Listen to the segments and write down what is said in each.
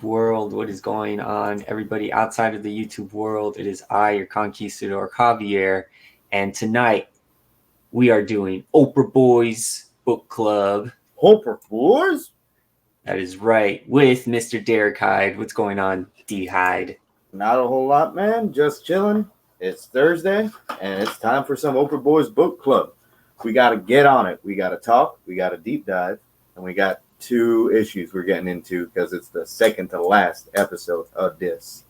world, what is going on? Everybody outside of the YouTube world, it is I, your Conquistadork Javier, and tonight we are doing Oprah Boys Book Club. Oprah Boys? That is right, with Mr. Derek Heid. What's going on, D Heid? Not a whole lot, man. Just chilling. It's Thursday, and it's time for some Oprah Boys Book Club. We got to get on it. We got to talk. We got to deep dive, and we got 2 issues we're getting into because it's the second to last episode of this.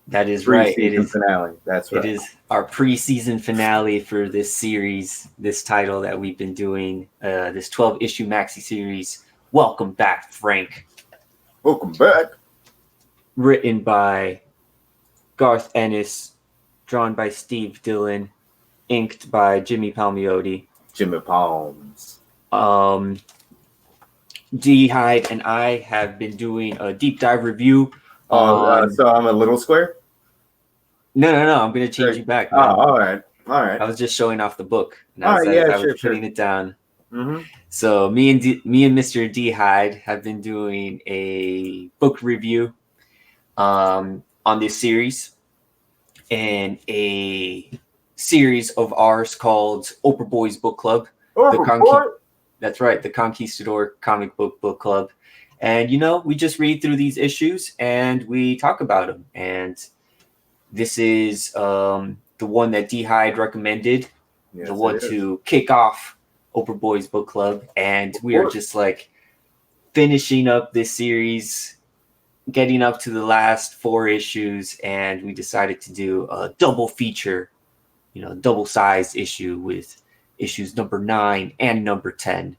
That is right. It is finale. That's right. It is our preseason finale for this series, this title that we've been doing, this 12-issue maxi series. Welcome back, Frank. Welcome back. Written by Garth Ennis, drawn by Steve Dillon, inked by Jimmy Palmiotti. Jimmy Palms. D Heid and I have been doing a deep dive review. So I'm a little square? No. I'm going to change you back, man. Oh, all right. I was just showing off the book. And I was putting it down. Mm-hmm. So me and Mr. D Heid have been doing a book review on this series, and a series of ours called Oprah Boys Book Club. That's right, the Conquistadork Comic Book Club. And, we just read through these issues and we talk about them. And this is the one that D Heid recommended, yes, the one to kick off Oprah Boys Book Club. And we are just like finishing up this series, getting up to the last 4 issues. And we decided to do a double feature, double-sized issue with issues number 9 and number 10.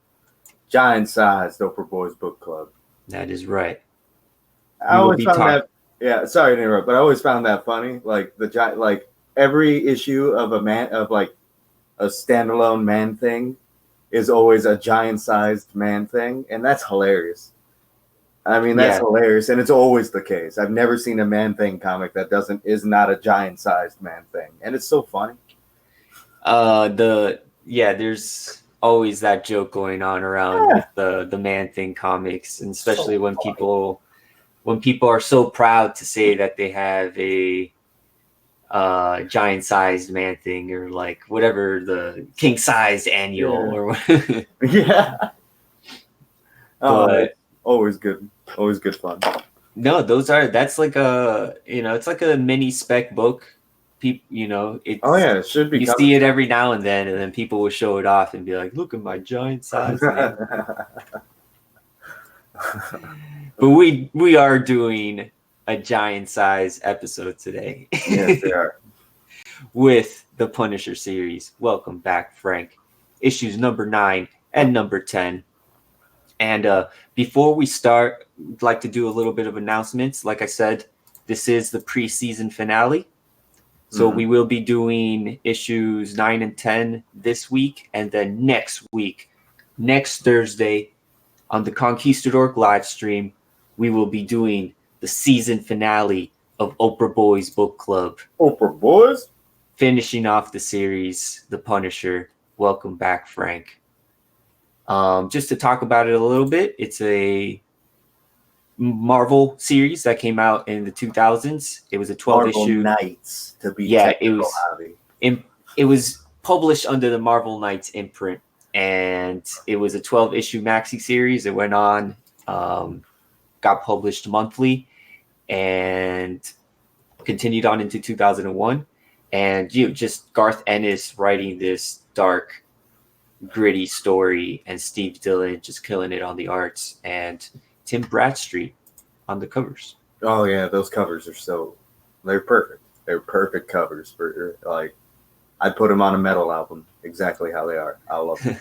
Giant-sized Oprah Boys Book Club. That is right. I always found that. Yeah, sorry to interrupt, but I always found that funny. Like every issue of a standalone man thing is always a giant-sized man thing, and that's hilarious. I mean, that's hilarious, and it's always the case. I've never seen a man thing comic that is not a giant-sized man thing, and it's so funny. There's always that joke going on around with the Man Thing comics, and especially when people are so proud to say that they have a giant-sized Man Thing, or like whatever, the king-sized annual or whatever. Yeah. But always good fun. No, that's like it's like a mini spec book. People, it should be. You see it every now and then people will show it off and be like, "Look at my giant size." But we are doing a giant size episode today. Yes, we are. With the Punisher series. Welcome back, Frank. Issues number 9 and number 10. And before we start, I'd like to do a little bit of announcements. Like I said, this is the preseason finale. So we will be doing issues 9 and 10 this week, and then next Thursday, on the Conquistadork live stream, we will be doing the season finale of Oprah Boys Book Club. Oprah Boys? Finishing off the series, The Punisher. Welcome back, Frank. Just to talk about it a little bit, it's a Marvel series that came out in the 2000s. It was a 12-issue. Marvel Knights, to be it was published under the Marvel Knights imprint, and it was a 12-issue maxi series. It went on, got published monthly, and continued on into 2001. And just Garth Ennis writing this dark, gritty story, and Steve Dillon just killing it on the arts, and Tim Bradstreet on the covers. Oh yeah, those covers they're perfect. They're perfect covers for I'd put them on a metal album exactly how they are. I love them.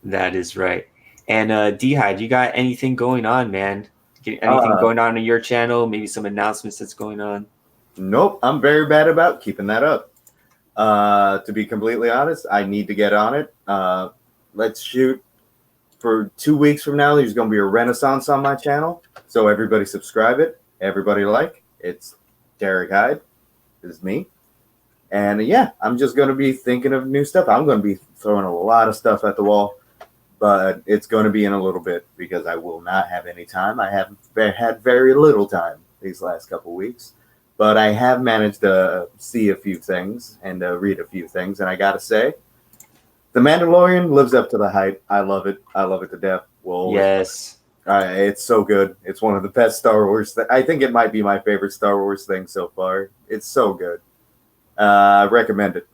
That is right. And D Heid, you got anything going on, man? Anything going on your channel? Maybe some announcements that's going on? Nope, I'm very bad about keeping that up. To be completely honest, I need to get on it. Let's shoot. For 2 weeks from now, there's going to be a renaissance on my channel. So everybody subscribe it. Everybody like. It's Derek Heid. It's me. And I'm just going to be thinking of new stuff. I'm going to be throwing a lot of stuff at the wall. but it's going to be in a little bit because I will not have any time. I have had very little time these last couple weeks, but I have managed to see a few things and read a few things, and I got to say, The Mandalorian lives up to the hype. I love it. I love it to death. Well, Yes. it's so good. It's one of the best Star Wars. I think it might be my favorite Star Wars thing so far. It's so good. I recommend it.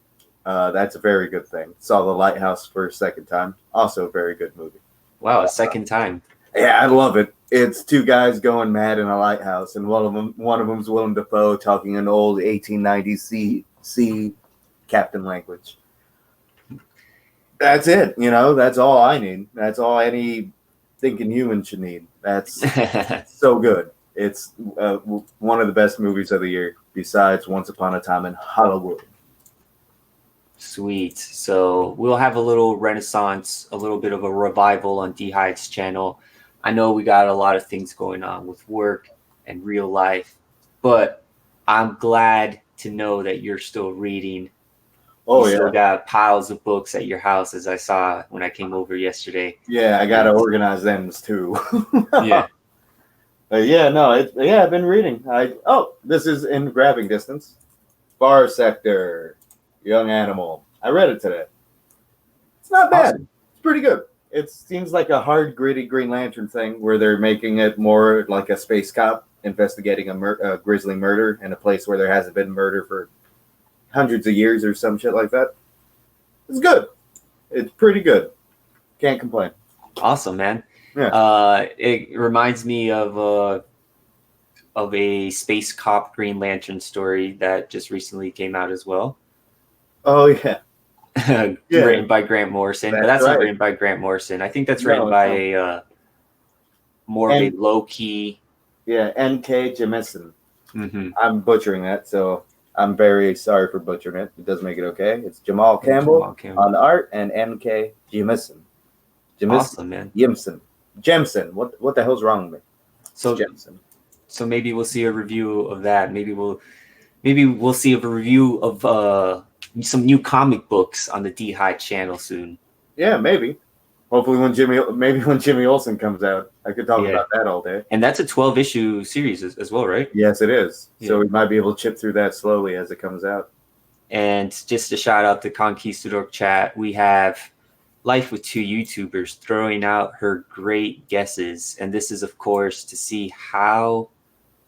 That's a very good thing. Saw The Lighthouse for a second time. Also a very good movie. Wow, a second time. Yeah, I love it. It's two guys going mad in a lighthouse, and one of them's Willem Dafoe talking an old 1890s sea captain language. That's it. That's all I need. That's all any thinking human should need. That's so good. It's one of the best movies of the year, besides Once Upon a Time in Hollywood. Sweet. So we'll have a little renaissance, a little bit of a revival on Heid's channel. I know we got a lot of things going on with work and real life, but I'm glad to know that you're still reading. Oh, you yeah. still got piles of books at your house, as I saw when I came over yesterday. Yeah, I got to organize them too. Yeah. I've been reading. This is in grabbing distance. Far Sector, Young Animal. I read it today. It's not bad. Awesome. It's pretty good. It seems like a hard, gritty Green Lantern thing where they're making it more like a space cop investigating a grisly murder in a place where there hasn't been murder for hundreds of years or some shit like that. It's good. It's pretty good. Can't complain. Awesome, man. Yeah. It reminds me of a space cop Green Lantern story that just recently came out as well. Oh, yeah. Written by Grant Morrison. But that's not written by Grant Morrison. I think that's written by a more of a low-key... Yeah, N.K. Jemisin. Mm-hmm. I'm butchering that, so I'm very sorry for butchering it. It does make it okay. It's Jamal Campbell on the art and N.K. Jemisin. Awesome, man. Jemison. What the hell's wrong with me? So Jemison. So maybe we'll see a review of that. Maybe we'll see a review of some new comic books on the Heid channel soon. Yeah, maybe. Hopefully when Jimmy Olsen comes out, I could talk about that all day. And that's a 12-issue series as well, right? Yes, it is. Yeah. So we might be able to chip through that slowly as it comes out. And just a shout out to Conquistadork chat, we have Life with Two YouTubers throwing out her great guesses. And this is, of course, to see how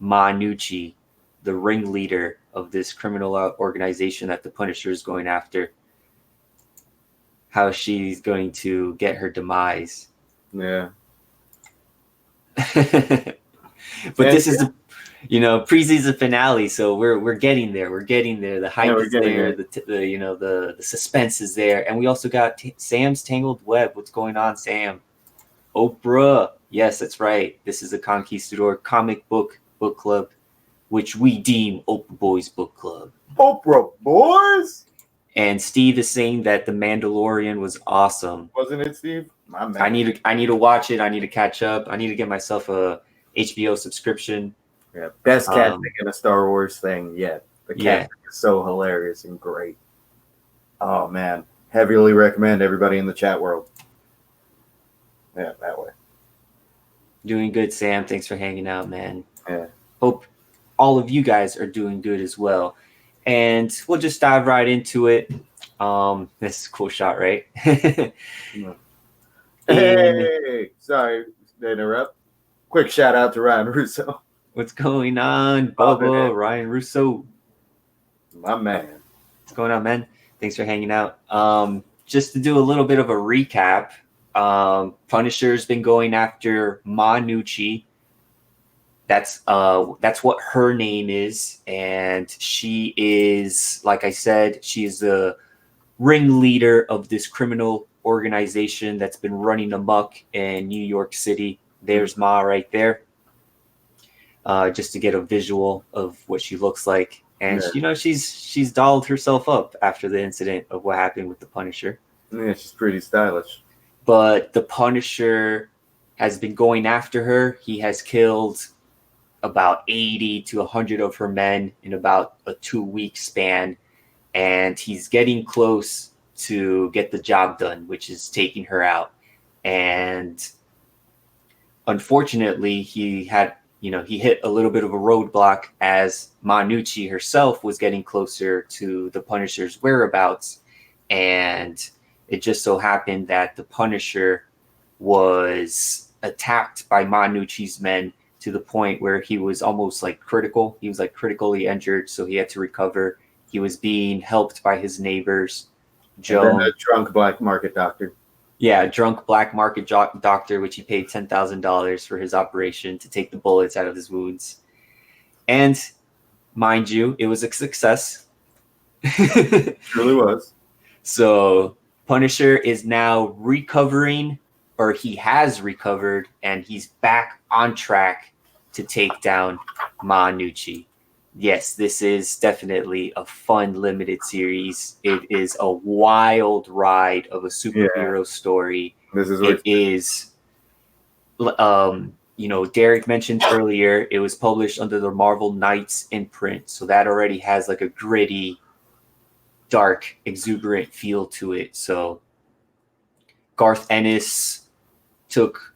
Gnucci, the ringleader of this criminal organization that the Punisher is going after, how she's going to get her demise. Yeah. But this is pre-season finale, so we're getting there. We're getting there. The hype is there. The suspense is there, and we also got Sam's Tangled Web. What's going on, Sam? Oprah. Yes, that's right. This is a Conquistador comic book club, which we deem Oprah Boys Book Club. Oprah Boys. And Steve is saying that The Mandalorian was awesome. Wasn't it, Steve? My man. I need to watch it. I need to catch up. I need to get myself a HBO subscription. Yeah, best casting in a Star Wars thing yet. The casting is so hilarious and great. Oh man, heavily recommend everybody in the chat world. Yeah, that way. Doing good, Sam. Thanks for hanging out, man. Yeah. Hope all of you guys are doing good as well. And we'll just dive right into it. This is a cool shot, right? Hey, sorry to interrupt. Quick shout out to Ryan Russo. What's going on, Bubba? Ryan Russo. My man. What's going on, man? Thanks for hanging out. Just to do a little bit of a recap, Punisher's been going after Gnucci. That's what her name is, and she is, like I said, she is the ringleader of this criminal organization that's been running amok in New York City. There's Ma right there, just to get a visual of what she looks like, and she's dolled herself up after the incident of what happened with the Punisher. Yeah, she's pretty stylish. But the Punisher has been going after her. He has killed about 80 to 100 of her men in about a 2-week span, and he's getting close to get the job done, which is taking her out. and unfortunately, he hit a little bit of a roadblock as Gnucci herself was getting closer to the Punisher's whereabouts, and it just so happened that the Punisher was attacked by Gnucci's men to the point where he was almost like critical. He was like critically injured, so he had to recover. He was being helped by his neighbors, Joan. And then a drunk black market doctor. Yeah, a drunk black market doctor, which he paid $10,000 for his operation to take the bullets out of his wounds. And mind you, it was a success. Truly was. So Punisher is now recovering, or he has recovered, and he's back on track to take down Gnucci. Yes, this is definitely a fun limited series. It is a wild ride of a superhero story. This is it is, Derek mentioned earlier, it was published under the Marvel Knights imprint. So that already has like a gritty, dark, exuberant feel to it. So Garth Ennis took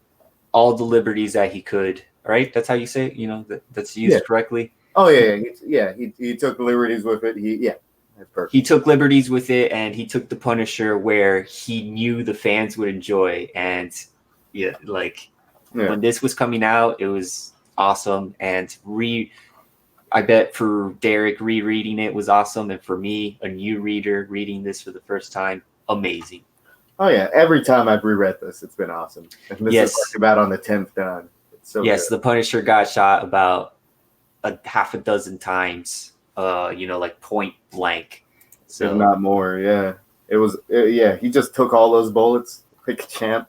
all the liberties that he could, right? That's how you say it, that's used correctly. Oh yeah. He took liberties with it. That's perfect. He took liberties with it, and he took the Punisher where he knew the fans would enjoy. And when this was coming out, it was awesome. And I bet for Derek, rereading it was awesome, and for me, a new reader reading this for the first time, amazing. Oh yeah, every time I've reread this, it's been awesome. And this is like about on the 10th done. It's so good. The Punisher got shot about a half a dozen times, like point blank. So if not more, yeah. He just took all those bullets like a champ.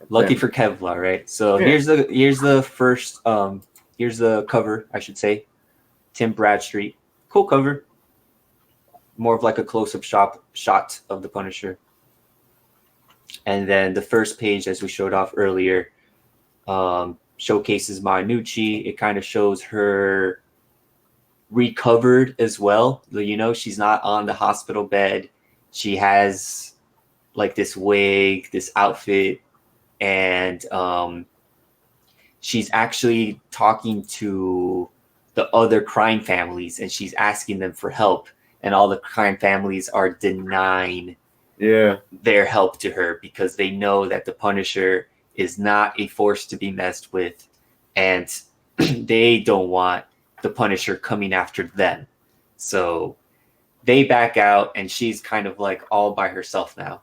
Lucky for Kevlar, right? So here's the first here's the cover, I should say. Tim Bradstreet. Cool cover. More of like a close-up shot of the Punisher. And then the first page, as we showed off earlier, showcases Gnucci. It kind of shows her recovered as well. She's not on the hospital bed. She has like this wig, this outfit, and she's actually talking to the other crime families, and she's asking them for help, and all the crime families are denying their help to her because they know that the Punisher is not a force to be messed with, and they don't want the Punisher coming after them. So they back out, and she's kind of like all by herself now.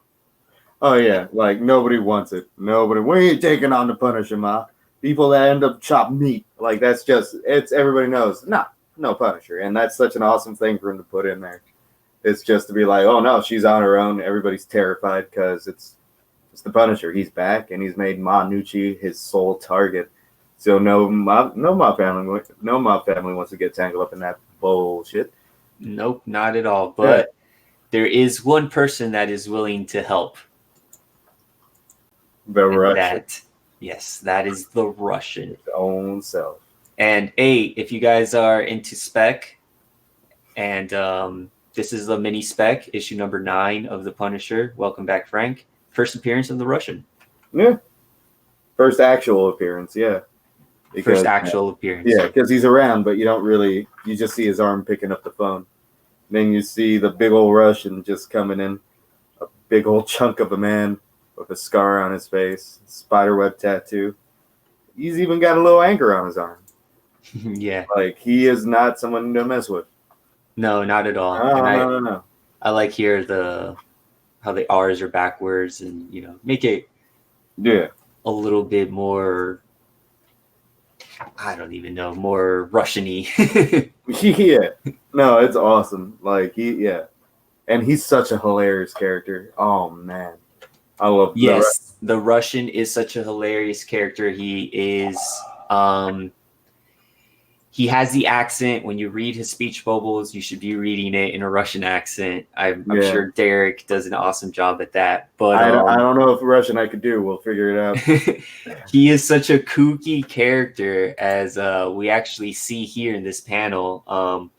Oh yeah, like nobody wants it. Nobody. We ain't taking on the Punisher, ma. People that end up chopped meat. Like it's everybody knows. No Punisher, and that's such an awesome thing for him to put in there. It's just to be like, oh no, she's on her own. Everybody's terrified because it's the Punisher. He's back, and he's made Gnucci his sole target. So no mob family wants to get tangled up in that bullshit. Nope, not at all. But there is one person that is willing to help. The Russian. That is the Russian. His own self. And if you guys are into spec, and this is the mini spec, issue number 9 of the Punisher. Welcome back, Frank. First appearance of the Russian. Yeah. First actual appearance, yeah. First actual appearance. Yeah, because he's around, but you just see his arm picking up the phone. Then you see the big old Russian just coming in, a big old chunk of a man with a scar on his face, spiderweb tattoo. He's even got a little anchor on his arm. Yeah. Like, he is not someone to mess with. No, not at all. No. I like here how the R's are backwards, and make it a little bit more, I don't even know, more Russian-y. Yeah. No, it's awesome. Like, and he's such a hilarious character. Oh man, I love. Yes, the Russian is such a hilarious character. He is. He has the accent. When you read his speech bubbles, you should be reading it in a Russian accent. I'm sure Derek does an awesome job at that. But I don't know if Russian I could do. We'll figure it out. He is such a kooky character, as we actually see here in this panel.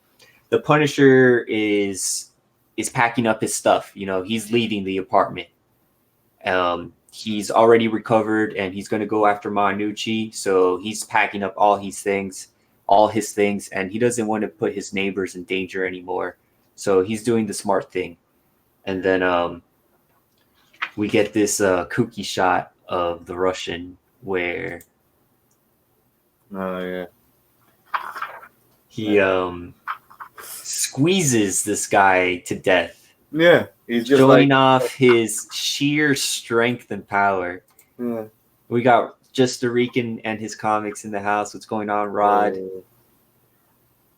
The Punisher is packing up his stuff. He's leaving the apartment. he's already recovered and he's going to go after Gnucci. So he's packing up all his things, and he doesn't want to put his neighbors in danger anymore. So he's doing the smart thing. And then we get this kooky shot of the Russian where he squeezes this guy to death. Yeah, he's just showing off his sheer strength and power. Yeah. We got Just the Rican and his comics in the house. What's going on, Rod?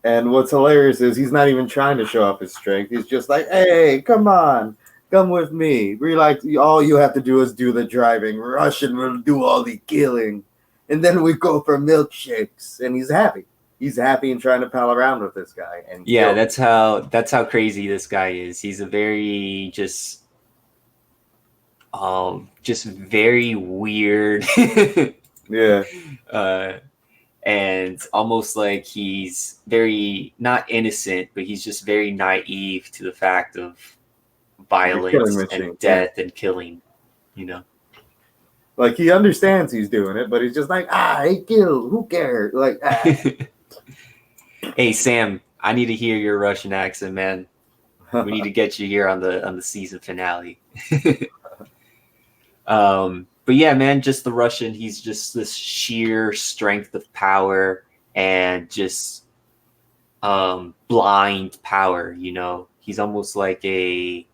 And what's hilarious is he's not even trying to show off his strength. He's just like, hey, come on, come with me. We're like, all you have to do is do the driving. Russian will do all the killing. And then we go for milkshakes. And he's happy. He's happy and trying to pal around with this guy. And yeah, that's how crazy this guy is. He's a very just very weird. Yeah. And almost like he's very not innocent, but he's just very naive to the fact of violence and death and killing, you know. Like he understands he's doing it, but he's just like, he killed. Who cares? Like, Hey Sam, I need to hear your Russian accent, man. We need to get you here on the season finale. But yeah, man, just the Russian. He's just this sheer strength of power and just blind power. You know, he's almost like he's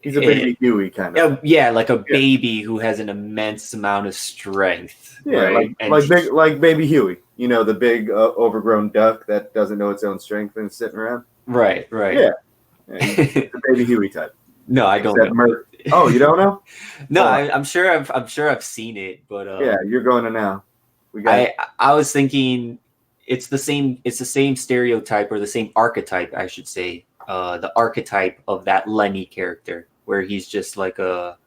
a baby Huey kind of. Yeah, like a baby who has an immense amount of strength. Yeah, right? like baby Huey. You know, the big overgrown duck that doesn't know its own strength and is sitting around. Right. Yeah, he's a baby Huey type. No, I don't know. Oh, you don't know? No, I'm sure I've seen it, but yeah, you're going to now. I was thinking it's the same stereotype or the same archetype, I should say. The archetype of that Lenny character, where he's just like a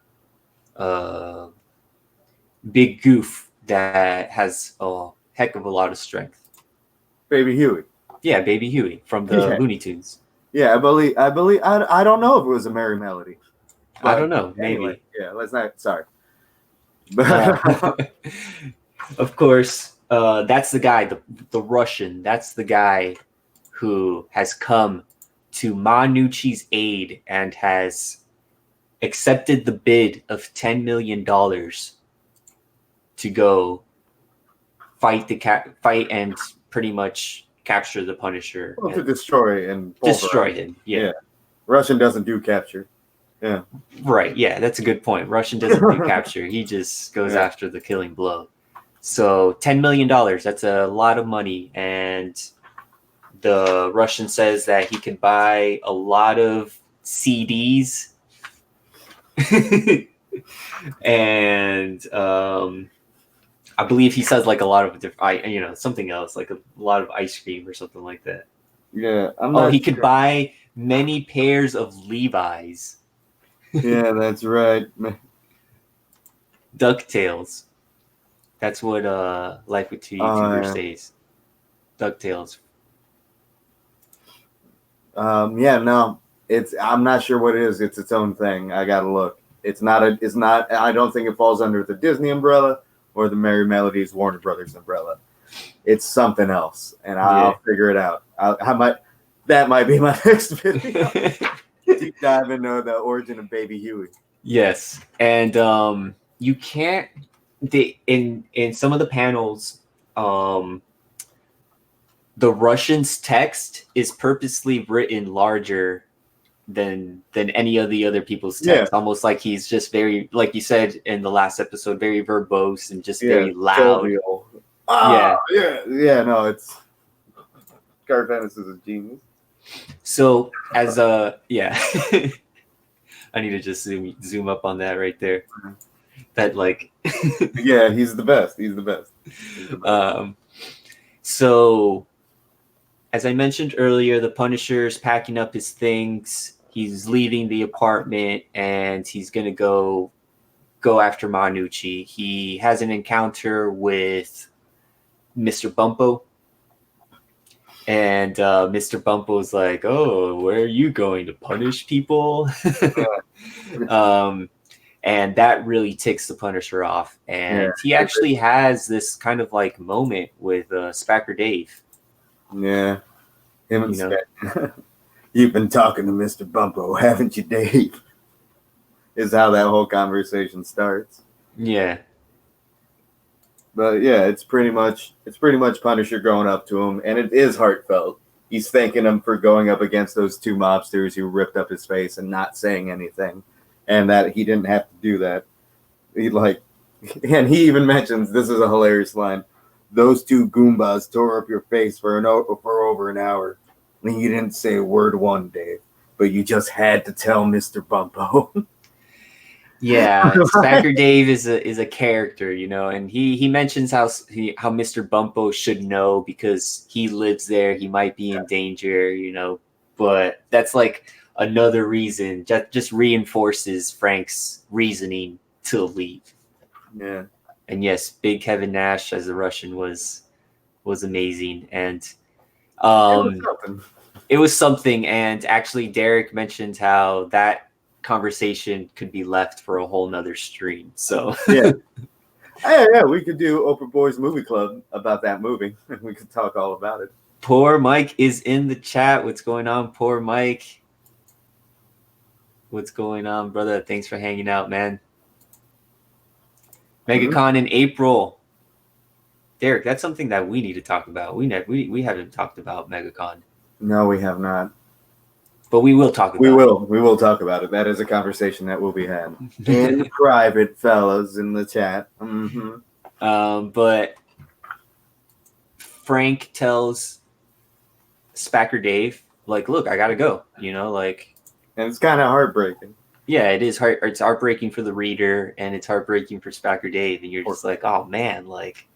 big goof that has a heck of a lot of strength. Baby Huey. Yeah, Baby Huey from the Looney Tunes. Yeah, I believe. I don't know if it was a Merry Melody. I don't know. Maybe. Anyway, yeah, let's not. Sorry. Of course, that's the guy, the Russian. That's the guy who has come to Gnucci's aid and has accepted the bid of $10 million to go fight and pretty much capture the Punisher. To destroy him. Yeah. Russian doesn't do capture. Yeah. Right. Yeah, that's a good point. Russian doesn't do capture. He just goes after the killing blow. So $10 million, that's a lot of money. And the Russian says that he can buy a lot of CDs. And I believe he says like a lot of different, something else, like a lot of ice cream or something like that. Yeah. He could buy many pairs of Levi's. Yeah, that's right. DuckTales. That's what Life with Two YouTubers says. DuckTales. Yeah, no. I'm not sure what it is. It's its own thing. I gotta look. It's not I don't think it falls under the Disney umbrella or the Merry Melodies Warner Brothers umbrella. It's something else. And I'll figure it out. That might be my next video. Deep dive into the origin of Baby Huey. Yes, and you can't. In some of the panels, the Russian's text is purposely written larger than any of the other people's text. Almost like he's just very, like you said in the last episode, very verbose and just very loud. No, it's Garth Ennis is a genius. So as I need to just zoom up on that right there. That like yeah, he's the best. So as I mentioned earlier, the Punisher's packing up his things. He's leaving the apartment and he's gonna go after Gnucci. He has an encounter with Mr. Bumpo. And Mr. Bumpo's like, "Oh, where are you going to punish people?" And that really ticks the Punisher off. And he actually has this kind of like moment with Spacker Dave. Yeah. Him and Spacker. You've been talking to Mr. Bumpo, haven't you, Dave? Is how that whole conversation starts. Yeah. But yeah, it's pretty much Punisher going up to him, and it is heartfelt. He's thanking him for going up against those two mobsters who ripped up his face and not saying anything, and that he didn't have to do that. And he even mentions, this is a hilarious line, those two Goombas tore up your face for over an hour. And you didn't say a word one, Dave, but you just had to tell Mr. Bumpo. Yeah, Spacker Dave is a character, you know, and he mentions how Mr. Bumpo should know because he lives there. He might be in danger, you know, but that's like another reason. Just reinforces Frank's reasoning to leave. Yeah. And yes, Big Kevin Nash as a Russian was amazing, and it was something. And actually, Derek mentioned how that conversation could be left for a whole nother stream. So yeah, we could do Oprah Boys Movie Club about that movie. We could talk all about it. Poor Mike is in the chat. What's going on, Poor Mike? What's going on, brother? Thanks for hanging out, man. MegaCon in April. Derek, that's something that we need to talk about. We haven't talked about MegaCon. No, we have not. But we will talk about it. We will talk about it. That is a conversation that will be had in private, fellas, in the chat. Mm-hmm. But Frank tells Spacker Dave, like, look, I gotta go. You know, like, and it's kind of heartbreaking. Yeah, it is it's heartbreaking for the reader, and it's heartbreaking for Spacker Dave, and you're just like, oh man, like,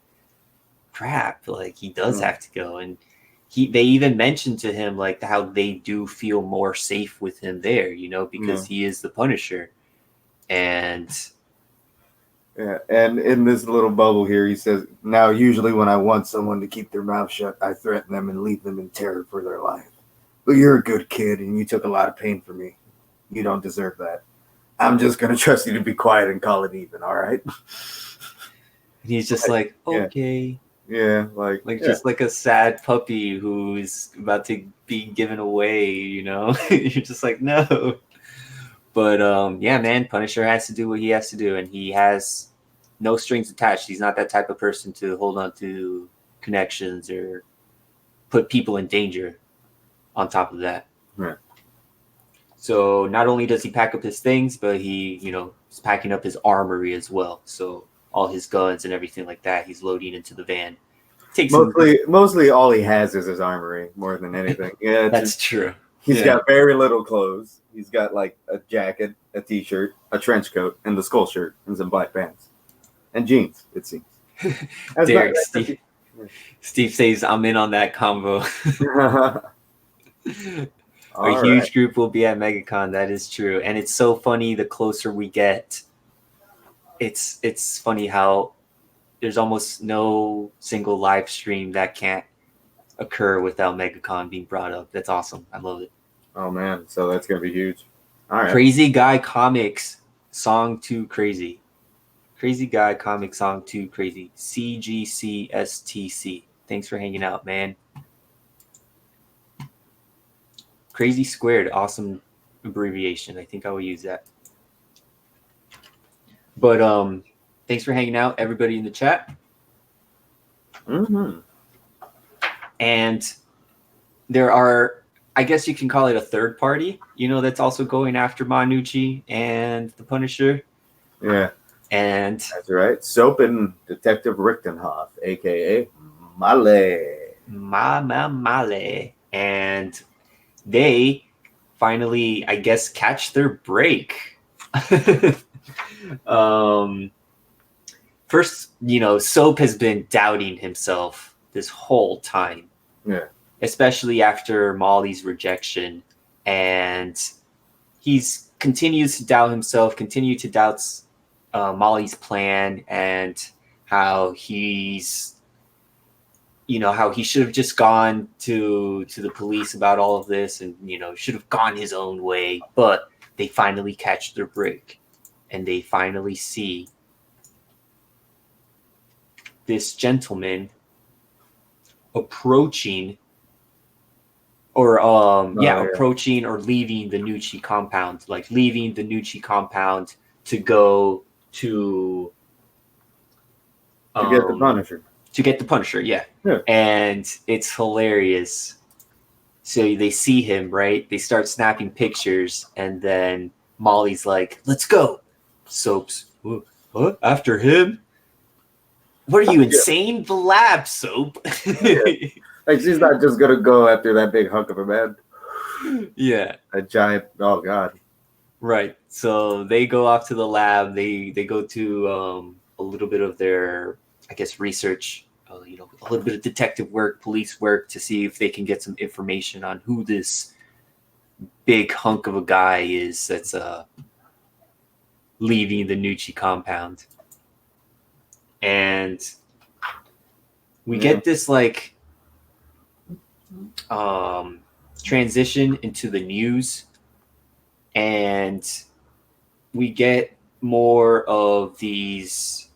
crap, like he does have to go. And they even mentioned to him like how they do feel more safe with him there, you know, because he is the Punisher. And and in this little bubble here, he says, now usually when I want someone to keep their mouth shut, I threaten them and leave them in terror for their life. But you're a good kid and you took a lot of pain for me. You don't deserve that. I'm just going to trust you to be quiet and call it even, all right? And he's just like, okay. Yeah, just like a sad puppy who's about to be given away, you know? You're just like, no. But yeah, man, Punisher has to do what he has to do, and he has no strings attached. He's not that type of person to hold on to connections or put people in danger on top of that. Right. So not only does he pack up his things, but he, you know, is packing up his armory as well. So all his guns and everything like that, he's loading into the van. Mostly all he has is his armory more than anything. Yeah, that's true. He's got very little clothes. He's got like a jacket, a t-shirt, a trench coat, and the skull shirt, and some black pants. And jeans, it seems. Derek, Steve says, I'm in on that combo. A huge group will be at MegaCon. That is true. And it's so funny the closer we get. It's funny how there's almost no single live stream that can't occur without MegaCon being brought up. That's awesome. I love it. Oh, man. So that's going to be huge. All right. Crazy Guy Comics Song 2 Crazy. Crazy Guy Comics Song 2 Crazy. CGCSTC. Thanks for hanging out, man. Crazy Squared. Awesome abbreviation. I think I will use that. But thanks for hanging out, everybody in the chat. Mm-hmm. And there are, I guess you can call it a third party, you know, that's also going after Gnucci and the Punisher. Yeah. And that's right. Soap and Detective Richtenhoff, aka Male. Male. And they finally, I guess, catch their break. First, you know, Soap has been doubting himself this whole time. Yeah. Especially after Molly's rejection. And he's continues to doubt himself, continues to doubt Molly's plan, and how he's, you know, how he should have just gone to the police about all of this and, you know, should have gone his own way. But they finally catch their break. and they finally see this gentleman approaching approaching or leaving the Gnucci compound, like leaving the Gnucci compound to go to get the Punisher. To get the Punisher, yeah. And it's hilarious. So they see him, right? They start snapping pictures, and then Molly's like, "Let's go." Soap's, "What? After him? What are you, insane? The lab, Soap." Like, she's not just gonna go after that big hunk of a man. Yeah. A giant, oh god. Right. So they go off to the lab. They go to a little bit of their, I guess, research, a little bit of detective work, police work, to see if they can get some information on who this big hunk of a guy is that's leaving the Gnucci compound. And we get this like transition into the news, and we get more of these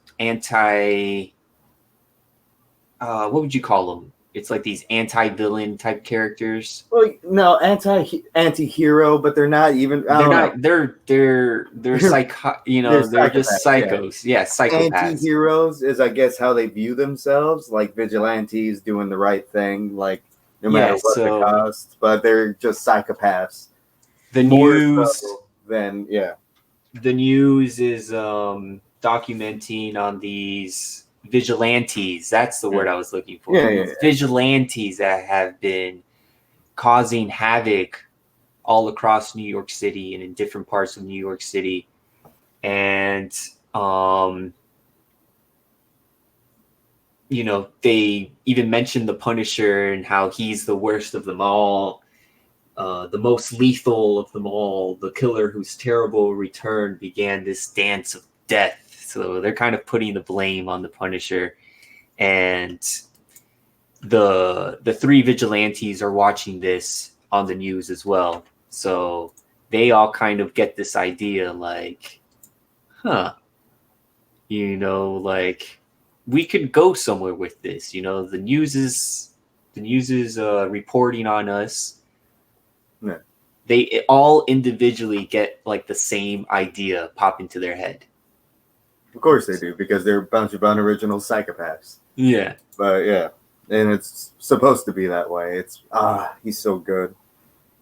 what would you call them? It's like these anti-villain type characters. Well, no, anti-hero, but they're not even. They're psycho. They're just psychos. Yeah, psychopaths. Anti-heroes is, I guess, how they view themselves, like vigilantes doing the right thing, like no matter what the cost. But they're just psychopaths. The news. The news is documenting on these vigilantes. That's the word I was looking for. Vigilantes that have been causing havoc all across New York City and in different parts of New York City. And they even mentioned the Punisher and how he's the worst of them all, the most lethal of them all, the killer whose terrible return began this dance of death. So they're kind of putting the blame on the Punisher, and the three vigilantes are watching this on the news as well. So they all kind of get this idea, like, like we could go somewhere with this. The news is reporting on us. Yeah. They all individually get like the same idea pop into their head. Of course they do, because they're a bunch of unoriginal psychopaths. Yeah. But yeah, and it's supposed to be that way. It's he's so good.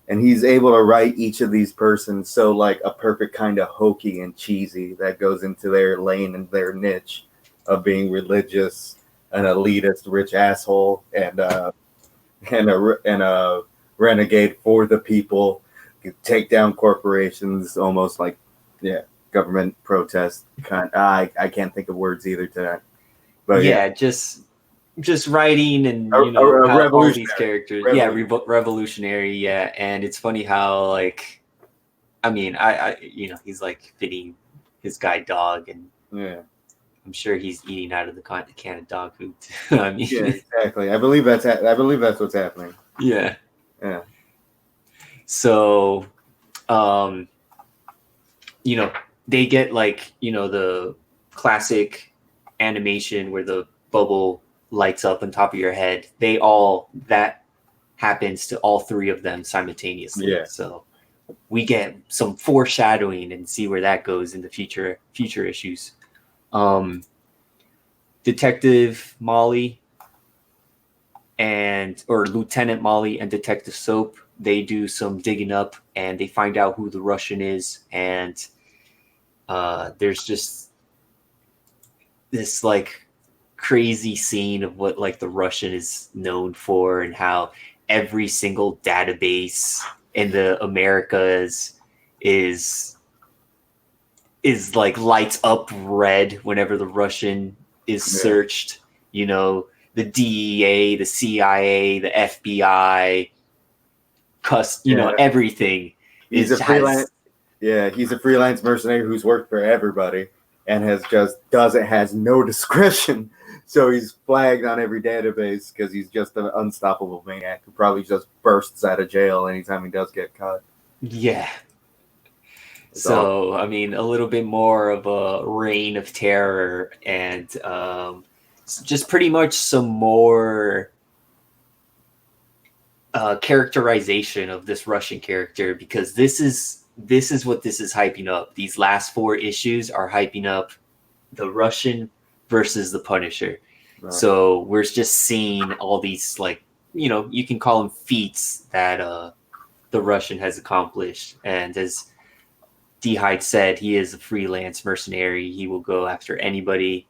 And he's able to write each of these persons so like a perfect kind of hokey and cheesy that goes into their lane and their niche of being religious, an elitist, rich asshole, and a renegade for the people, take down corporations, almost like government protest kind. I can't think of words either to that. But just writing and how all these characters, revolutionary, and it's funny how like, I mean, I he's like feeding his guy dog, and I'm sure he's eating out of the can of dog food. I mean, yeah, exactly. I believe that's what's happening. Yeah. So, they get like the classic animation where the bubble lights up on top of your head. That happens to all three of them simultaneously. Yeah. So we get some foreshadowing and see where that goes in the future issues. Detective Molly or Lieutenant Molly and Detective Soap, they do some digging up and they find out who the Russian is, and there's just this like crazy scene of what like the Russian is known for, and how every single database in the Americas is like lights up red whenever the Russian is searched. The DEA, the CIA, the FBI, everything. He's a freelance mercenary who's worked for everybody and has no discretion. So he's flagged on every database because he's just an unstoppable maniac who probably just bursts out of jail anytime he does get caught. Yeah. So, I mean, a little bit more of a reign of terror and just pretty much some more characterization of this Russian character, because this is what this is hyping up. These last 4 issues are hyping up the Russian versus the Punisher. Right. So we're just seeing all these, like, you can call them feats that the Russian has accomplished. And as Heid said, he is a freelance mercenary. He will go after anybody.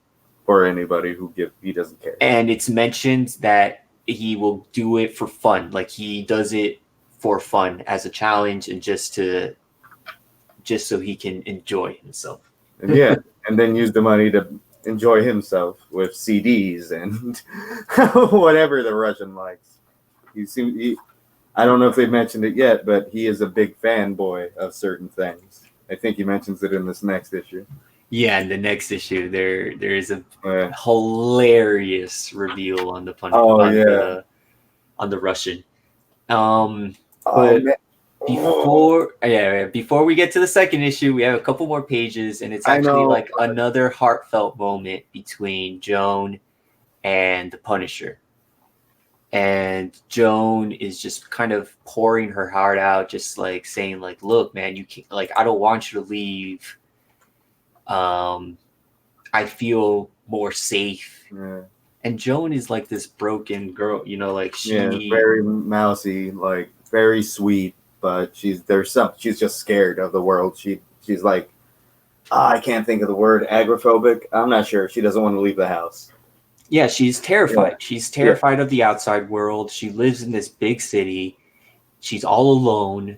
Or anybody he doesn't care. And it's mentioned that he will do it for fun. Like, he does it for fun as a challenge and just so he can enjoy himself. Yeah, and then use the money to enjoy himself with CDs and whatever the Russian likes. I don't know if they've mentioned it yet, but he is a big fanboy of certain things. I think he mentions it in this next issue. Yeah, in the next issue, there is a hilarious reveal on the on the Russian. Before we get to the second issue, we have a couple more pages, and it's actually like another heartfelt moment between Joan and the Punisher. And Joan is just kind of pouring her heart out, just like saying, like, look, man, you can't, like, I don't want you to leave. I feel more safe. Yeah. And Joan is like this broken girl, like very mousy, like very sweet, but she's just scared of the world. She's like, I can't think of the word, agoraphobic. I'm not sure. She doesn't want to leave the house. Yeah, she's terrified. Yeah. She's terrified of the outside world. She lives in this big city. She's all alone.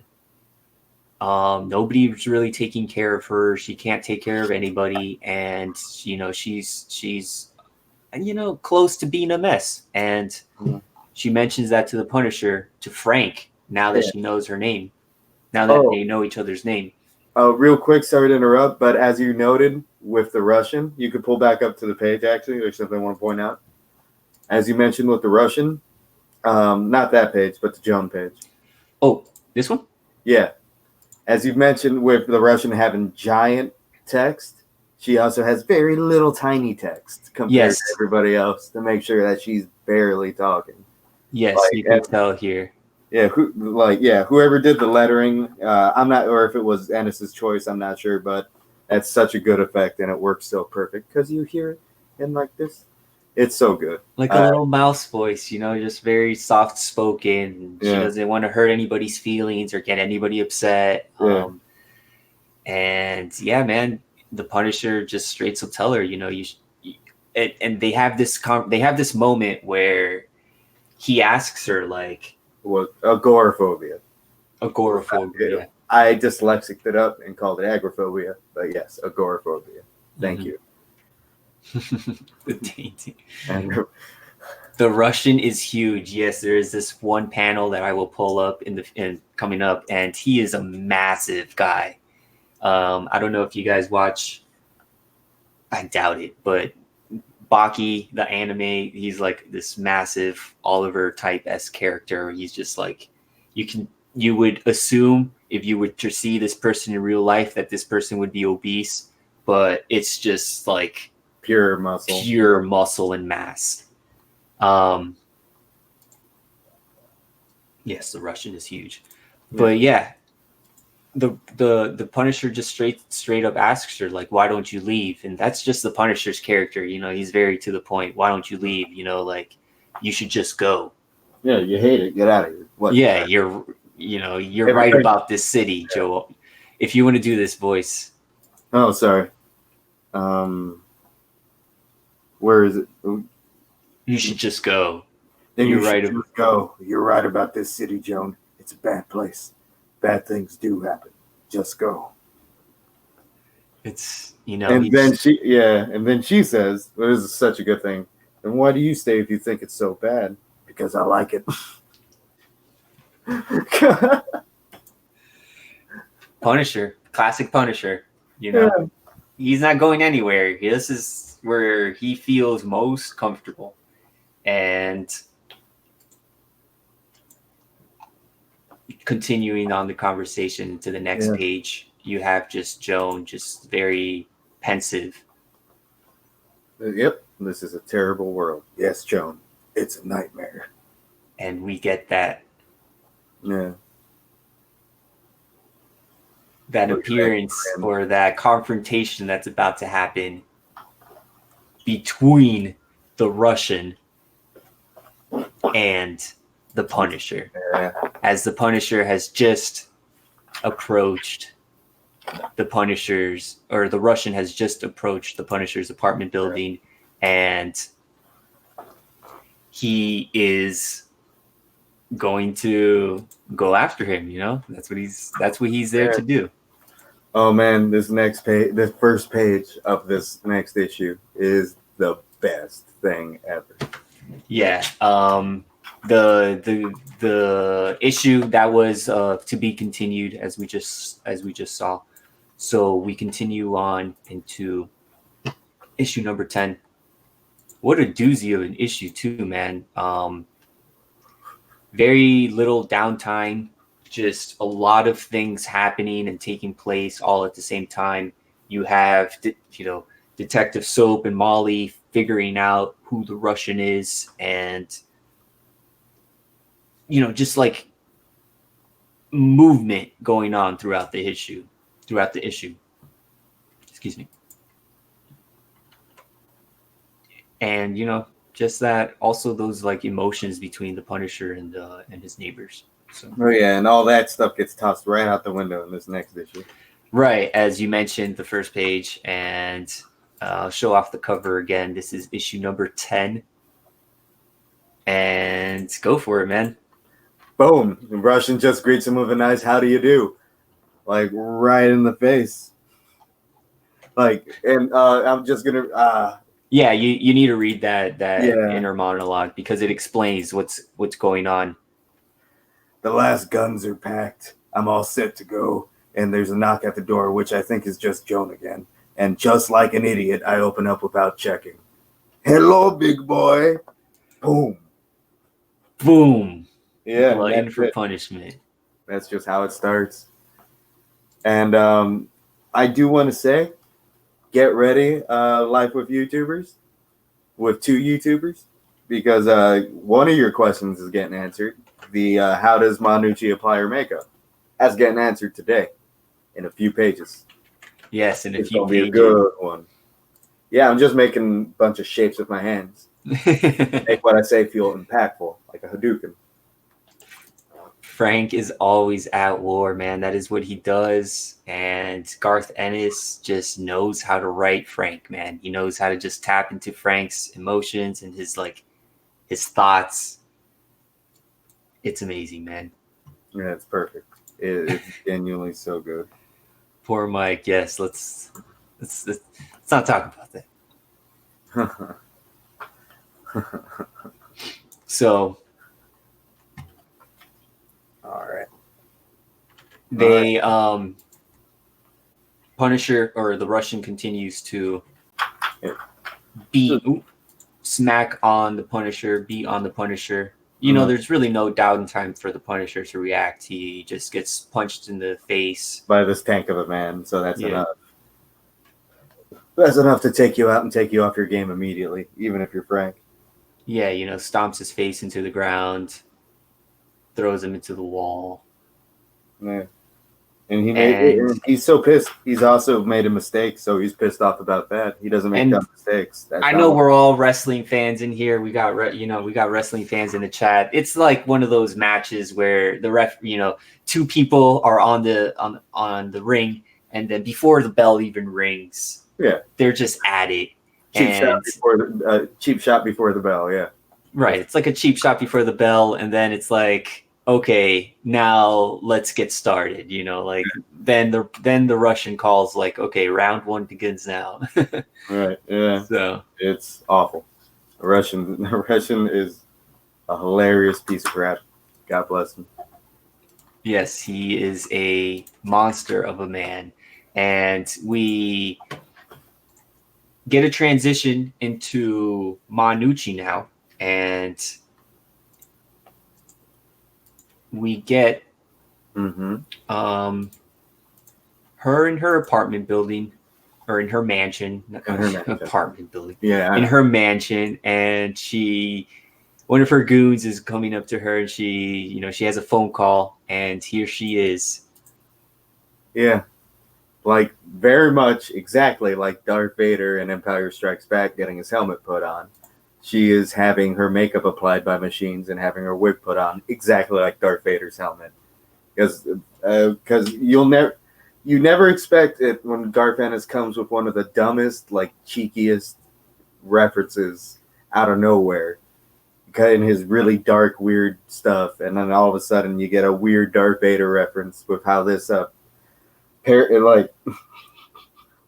Nobody's really taking care of her. She can't take care of anybody, and she's close to being a mess. And she mentions that to the Punisher, to Frank, now that she knows her name, now that they know each other's name. Real quick, sorry to interrupt, but as you noted with the Russian, you could pull back up to the page, actually. There's something I want to point out. As you mentioned with the Russian, not that page, but the Joan page. Oh, this one? Yeah. As you've mentioned with the Russian having giant text, she also has very little tiny text compared to everybody else to make sure that she's barely talking. Yes, you can tell here. Yeah, whoever did the lettering, I'm not, or if it was Ennis's choice, I'm not sure, but that's such a good effect, and it works so perfect because you hear it in like this. It's so good. Like a little mouse voice, just very soft spoken. She doesn't want to hurt anybody's feelings or get anybody upset. Yeah. And yeah, man, the Punisher just straight will tell her, and they have this moment where he asks her, like, what agoraphobia. Agoraphobia. I dyslexicked it up and called it agoraphobia, but yes, agoraphobia. Thank you. The Russian is huge. Yes, there is this one panel that I will pull up in coming up, and he is a massive guy. I don't know if you guys watch. I doubt it, but Baki, the anime, he's like this massive Oliver type-esque character. He's just like, you would assume if you were to see this person in real life that this person would be obese, but it's just like pure muscle and mass. Yes, the Russian is huge. But the Punisher just straight up asks her, like, why don't you leave? And that's just the Punisher's character, he's very to the point. Why don't you leave? Like, you should just go. Yeah, you hate it, get out of here. What? Yeah, you're right about this city, Joe. If you want to do this voice. Oh, sorry. Where is it? You should just go. Then you're right. Just go. You're right about this city, Joan. It's a bad place. Bad things do happen. Just go. It's And then she says, well, this is such a good thing. And why do you stay if you think it's so bad? Because I like it. Punisher, classic Punisher. He's not going anywhere. This is where he feels most comfortable. And continuing on the conversation to the next page, you have just Joan, just very pensive. Yep, this is a terrible world. Yes, Joan, it's a nightmare. And we get that Yeah. that Look at that appearance grin. or that confrontation that's about to happen between the Russian and the Punisher, Yeah. as the Punisher has just approached the Russian has just approached the Punisher's apartment building, and he is going to go after him. That's what he's there to do. Oh man, this first page of this next issue is the best thing ever. Yeah. The issue that was to be continued, as we just saw. So we continue on into issue number 10. What a doozy of an issue too, man. Very little downtime, just a lot of things happening and taking place all at the same time. You have Detective Soap and Molly figuring out who the Russian is, and just like movement going on throughout the issue. Excuse me. And just that, also those like emotions between the Punisher and his neighbors. So. Oh yeah, and all that stuff gets tossed right out the window in this next issue. Right, as you mentioned, the first page, and I'll show off the cover again. This is issue number 10, and go for it, man. Boom! The Russian just greets him with a nice "How do you do?" Like right in the face. Like, and I'm just gonna. Yeah, you need to read that Yeah. inner monologue because it explains what's going on. The last guns are packed. I'm all set to go. And there's a knock at the door, which I think is just Joan again. And just like an idiot, I open up without checking. Hello, big boy. Boom. Boom. Yeah. Glutton for punishment. That's just how it starts. And I do want to say, get ready, Life with YouTubers, with 2 YouTubers, because one of your questions is getting answered. The how does Gnucci apply her makeup? That's getting answered today in a few pages. Yes, in a it's few gonna pages. Be a good one. Yeah, I'm just making a bunch of shapes with my hands. Make what I say feel impactful, like a Hadouken. Frank is always at war, man. That is what he does. And Garth Ennis just knows how to write Frank, man. He knows how to just tap into Frank's emotions and his thoughts. It's amazing, man. Yeah, it's perfect. It's genuinely so good. Poor Mike. Yes, let's not talk about that. So, all right. They Punisher, or the Russian, continues to smack on the Punisher, beat on the Punisher. There's really no downtime for the Punisher to react. He just gets punched in the face by this tank of a man, so that's enough. That's enough to take you out and take you off your game immediately, even if you're Frank. Yeah, stomps his face into the ground, throws him into the wall. Yeah. And he's so pissed. He's also made a mistake, so he's pissed off about that. He doesn't make dumb mistakes. I know we're all wrestling fans in here. We got wrestling fans in the chat. It's like one of those matches where the ref, 2 people are on the ring, and then before the bell even rings, they're just at it. Cheap shot before the bell. Yeah, right. It's like a cheap shot before the bell, and then it's like, okay, now let's get started. Then the Russian calls like, okay, round 1 begins now. Right. Yeah. So it's awful. The Russian is a hilarious piece of crap. God bless him. Yes, he is a monster of a man, and we get a transition into Gnucci now, and we get her in her apartment building, or in her mansion, apartment building. Yeah, in her mansion, and one of her goons is coming up to her, and she has a phone call, and here she is. Yeah, like very much exactly like Darth Vader in Empire Strikes Back getting his helmet put on. She is having her makeup applied by machines and having her wig put on exactly like Darth Vader's helmet. Because you never expect it when Garth Ennis comes with one of the dumbest, like cheekiest references out of nowhere, in his really dark, weird stuff, and then all of a sudden you get a weird Darth Vader reference with how this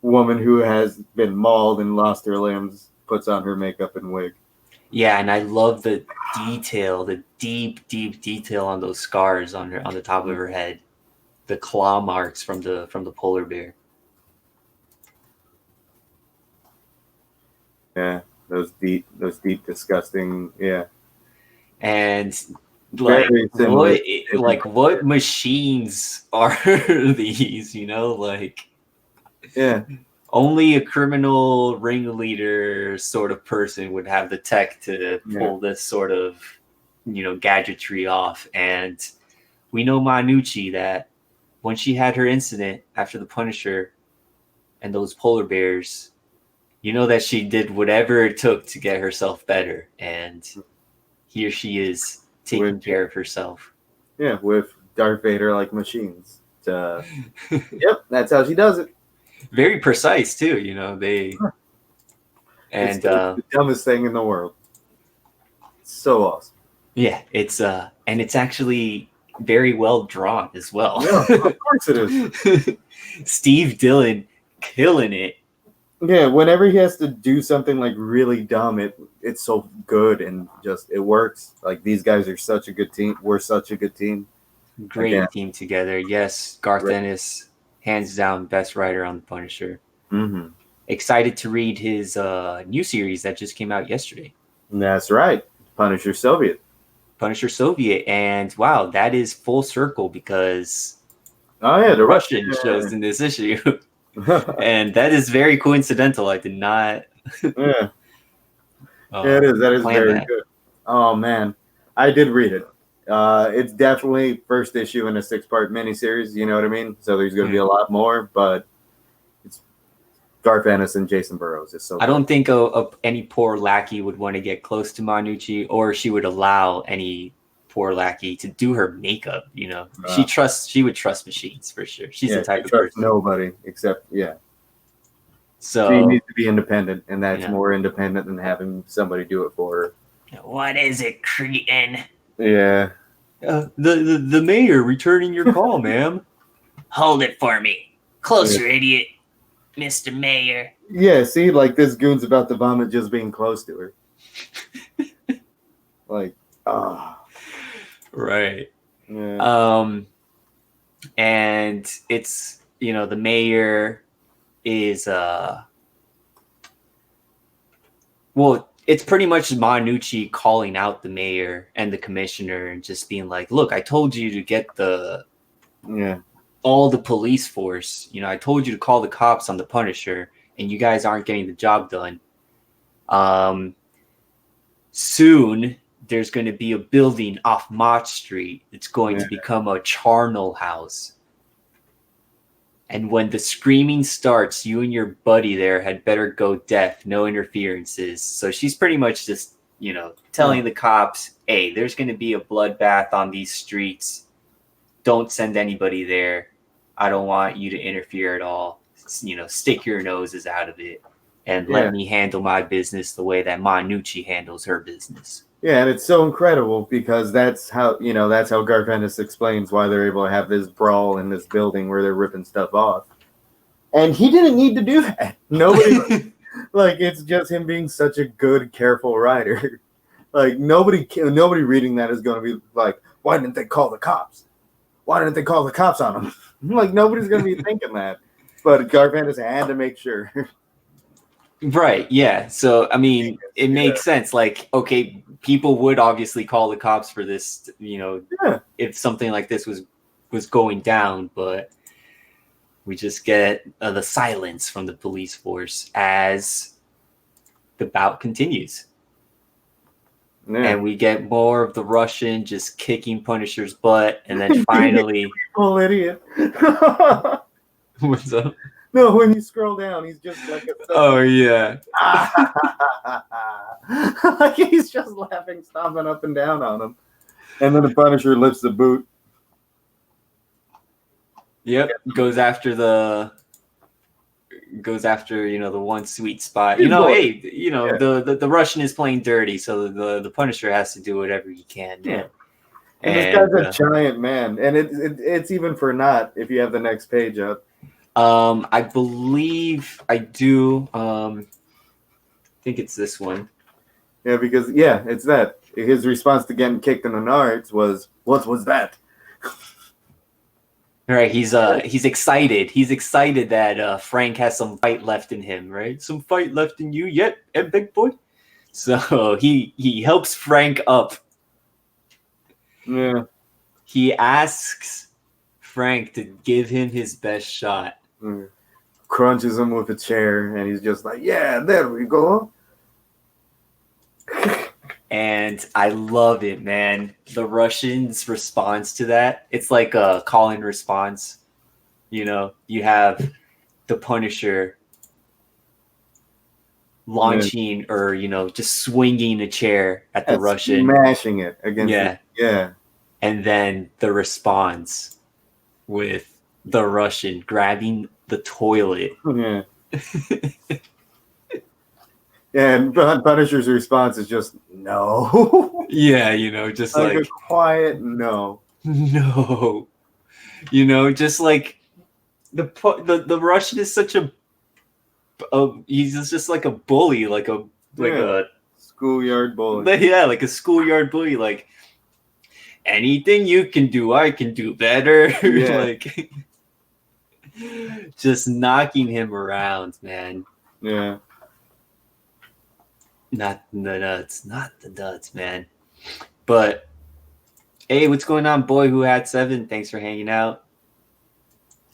woman who has been mauled and lost her limbs puts on her makeup and wig. Yeah, and I love the detail, the deep detail on those scars on the top of her head, the claw marks from the polar bear. Yeah, those deep, disgusting. Yeah, and what machines are these? Yeah. Only a criminal ringleader sort of person would have the tech to pull this sort of, gadgetry off. And we know Gnucci that when she had her incident after the Punisher and those polar bears, that she did whatever it took to get herself better. And here she is taking care of herself. Yeah, with Darth Vader like machines. Yep, that's how she does it. Very precise too, it's the dumbest thing in the world. It's so awesome. Yeah, it's and it's actually very well drawn as well. Yeah, of course it is. Steve Dillon killing it. Yeah, whenever he has to do something like really dumb, it's so good and just it works. Like these guys are such a good team. We're such a good team. Great team together. Yes, Garth Ennis, hands down, best writer on the Punisher. Mm-hmm. Excited to read his new series that just came out yesterday. That's right, Punisher Soviet. And wow, that is full circle because the Russian shows in this issue. And that is very coincidental. I did not. Yeah. It is. That is very good. Oh man, I did read it. It's definitely first issue in a 6-part miniseries. You know what I mean? So there's going to be a lot more, but it's Garth Ennis and Jason Burrows. It's so. I don't think any poor lackey would want to get close to Gnucci, or she would allow any poor lackey to do her makeup. She would trust machines for sure. She's the type of person. Nobody except So she needs to be independent, and that's more independent than having somebody do it for her. What is it, cretin? Yeah. The mayor returning your call, ma'am. Hold it for me. Closer, idiot. Mr. Mayor. Yeah, see, like this goon's about to vomit just being close to her. Right. Yeah. And it's, the mayor is it's pretty much Gnucci calling out the mayor and the commissioner and just being like, look, I told you to get all the police force. I told you to call the cops on the Punisher, and you guys aren't getting the job done. Soon there's going to be a building off Mott Street. It's going to become a charnel house. And when the screaming starts, you and your buddy there had better go deaf, no interferences. So she's pretty much just, telling the cops, hey, there's going to be a bloodbath on these streets. Don't send anybody there. I don't want you to interfere at all. Stick your noses out of it and let me handle my business the way that Gnucci handles her business. Yeah, and it's so incredible because that's how Garth Ennis explains why they're able to have this brawl in this building where they're ripping stuff off. And he didn't need to do that. Nobody, it's just him being such a good, careful writer. Nobody reading that is going to be like, why didn't they call the cops? Why didn't they call the cops on them? Nobody's going to be thinking that. But Garth Ennis had to make sure. Right, yeah. So, I mean, it makes sense. Okay, people would obviously call the cops for this, if something like this was going down. But We just get the silence from the police force as the bout continues. Yeah. And we get more of the Russian just kicking Punisher's butt, and then finally, oh, idiot! what's up? No, when you scroll down, he's just like a. Oh yeah. Like he's just laughing, stomping up and down on him, and then the Punisher lifts the boot. Yep, goes after the the one sweet spot. Hey, the Russian is playing dirty, so the Punisher has to do whatever he can, man. Yeah. And this guy's a giant man, and it's even for naught if you have the next page up. I believe I do. I think it's this one. Yeah, because it's that. His response to getting kicked in the nards was, "What was that?" Right, he's excited. He's excited that Frank has some fight left in him, right? Some fight left in you yet, big boy? So he helps Frank up. Yeah. He asks Frank to give him his best shot. Crunches him with a chair, and he's just like, "Yeah, there we go." And I love it, man. The Russians' response to that, it's like a call-in response. You have the Punisher launching or, just swinging a chair at the Russian. Smashing it against Yeah. And then the response with the Russian grabbing the toilet. Yeah. And Punisher's response is just no. Yeah, just like a quiet no. No. Just like the Russian is such a he's just like a bully, like a schoolyard bully. Yeah, like a schoolyard bully. Like anything you can do, I can do better. Yeah. Like just knocking him around, man. Yeah. Not the nuts, man. But hey, what's going on, boy who had 7? Thanks for hanging out.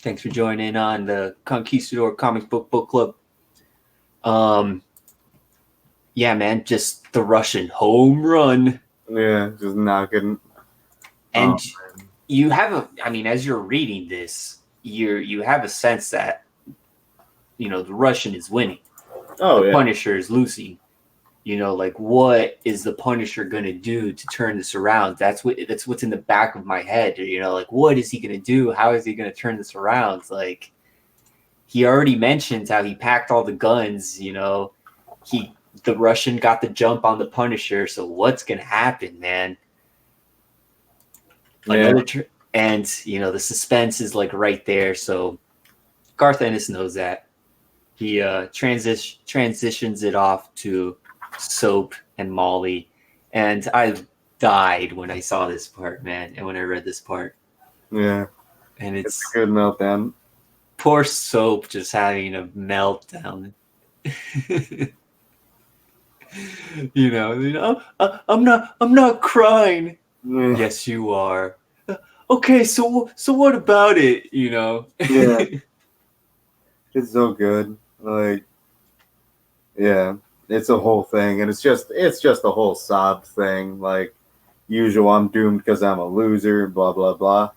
Thanks for joining in on the Conquistadork Comic Book Club. Yeah, man, just the Russian home run. Yeah, just knocking. And you have as you're reading this, you have a sense that the Russian is winning. Oh, the Punisher is losing. Like what is the Punisher gonna do to turn this around? That's what's in the back of my head. Like what is he gonna do? How is he gonna turn this around? Like he already mentioned how he packed all the guns. The Russian got the jump on the Punisher. So what's gonna happen, man? And the suspense is like right there. So Garth Ennis knows that. He transitions it off to Soap and Molly, and I died when I saw this part, man, and when I read this part. Yeah, and it's a good meltdown. Poor Soap just having a meltdown. I'm not crying. Yes, you are. Okay, so what about it? Yeah, it's so good. Like, yeah. It's a whole thing, and it's just a whole sob thing. Like usual, I'm doomed because I'm a loser. Blah blah blah.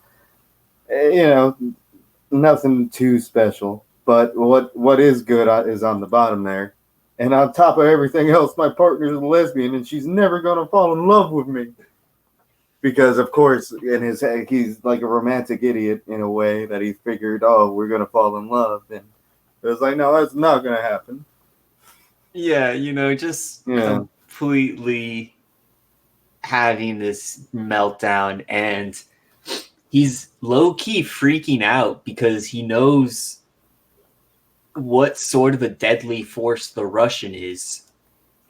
Nothing too special. But what is good is on the bottom there, and on top of everything else, my partner's a lesbian, and she's never gonna fall in love with me. Because of course, in his head, he's like a romantic idiot in a way that he figured, oh, we're gonna fall in love, and it was like, no, that's not gonna happen. Yeah, completely having this meltdown, and he's low-key freaking out because he knows what sort of a deadly force the Russian is,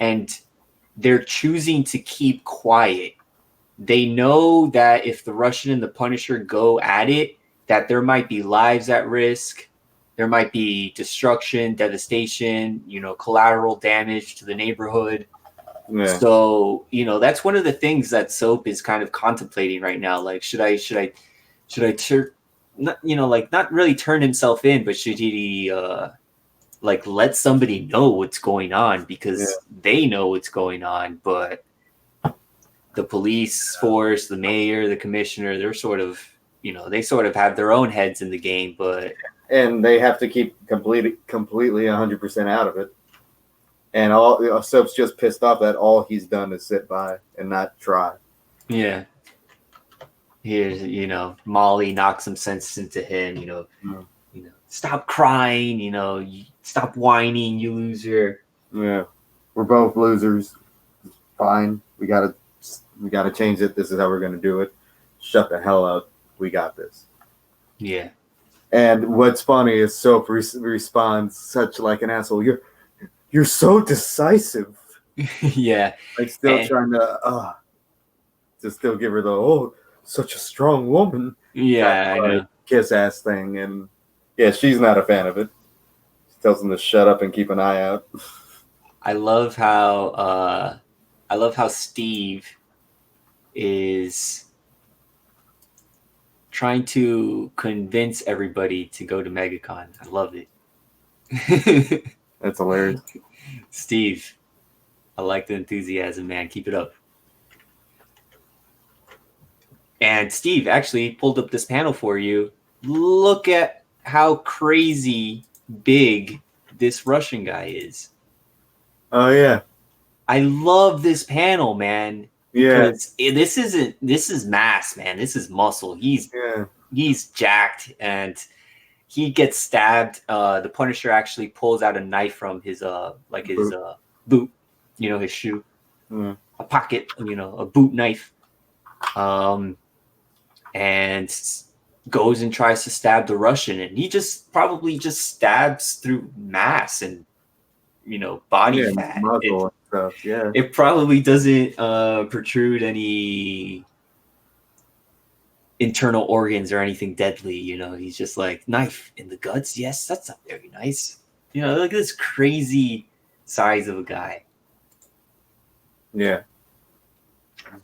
and they're choosing to keep quiet. They know that if the Russian and the Punisher go at it, that there might be lives at risk. There might be destruction, devastation, collateral damage to the neighborhood. Yeah. So, that's one of the things that Soap is kind of contemplating right now. Like, should I not, like not really turn himself in, but should he like let somebody know what's going on, because they know what's going on, but the police force, the mayor, the commissioner, they're sort of, they sort of have their own heads in the game, and they have to keep completely 100% out of it. And all Soap's just pissed off that all he's done is sit by and not try. Yeah. Here's, Molly knocks some sense into him, stop crying, stop whining, you loser. Yeah. We're both losers. Fine. We gotta change it. This is how we're gonna do it. Shut the hell up. We got this. Yeah. And what's funny is Soap responds such like an asshole. You're so decisive. Yeah. Like still trying to still give her the such a strong woman. Yeah, I know. Kiss ass thing, and yeah, she's not a fan of it. She tells him to shut up and keep an eye out. I love how Steve is trying to convince everybody to go to MegaCon. I love it. That's hilarious. Steve, I like the enthusiasm, man. Keep it up. And Steve actually pulled up this panel for you. Look at how crazy big this Russian guy is. Oh yeah. I love this panel, man. Yeah. This is mass, man. This is muscle. He's jacked, and he gets stabbed. The Punisher actually pulls out a knife from his boot, his shoe, a pocket, a boot knife, and goes and tries to stab the Russian, and he probably stabs through mass and body fat. Muscle and stuff. Yeah. It probably doesn't protrude any internal organs or anything deadly. He's just like, knife in the guts. Yes, that's not very nice. Look at this crazy size of a guy. Yeah.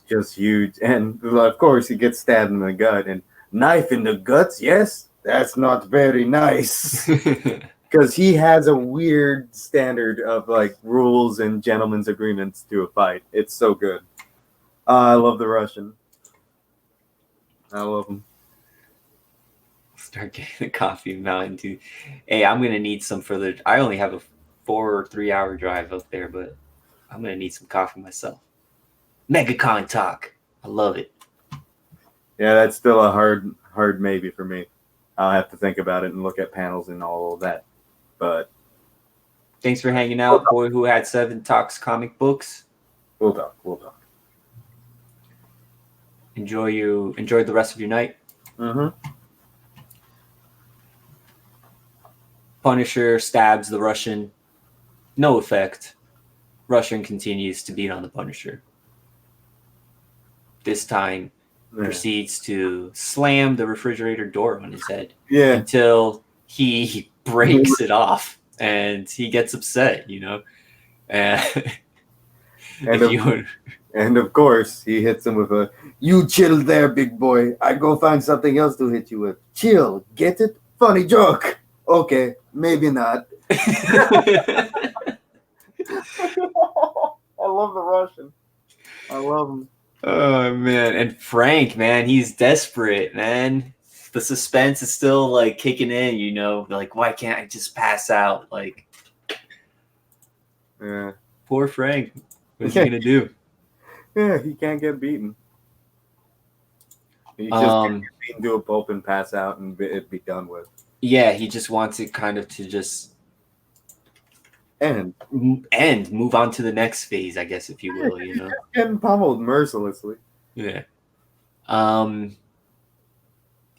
Just huge. And of course he gets stabbed in the gut, and knife in the guts. Yes, that's not very nice. Because he has a weird standard of like rules and gentlemen's agreements to a fight. It's so good. I love the Russian. I love him. Start getting the coffee mountain too. Hey, I'm gonna need some further. I only have a 4 or 3 hour drive up there, but I'm gonna need some coffee myself. MegaCon talk. I love it. Yeah, that's still a hard maybe for me. I'll have to think about it and look at panels and all of that. But thanks for hanging out, boy who had 7 talks comic books. We'll talk. Enjoy the rest of your night. Punisher stabs the Russian. No effect. Russian continues to beat on the Punisher. This time proceeds to slam the refrigerator door on his head. Yeah. Until he breaks it off and he gets upset, And of course, he hits him with you chill there, big boy. I go find something else to hit you with. Chill. Get it? Funny joke. Okay, maybe not. I love the Russian. I love him. Oh, man. And Frank, man, he's desperate, man. The suspense is still, like, kicking in, Like, why can't I just pass out? Like, yeah. Poor Frank. What's he going to do? Yeah, he can't get beaten. He just can't get beaten to a pulp and pass out and it be done with. Yeah, he just wants it kind of to just end, move on to the next phase, I guess, if you will, Getting pummeled mercilessly. Yeah.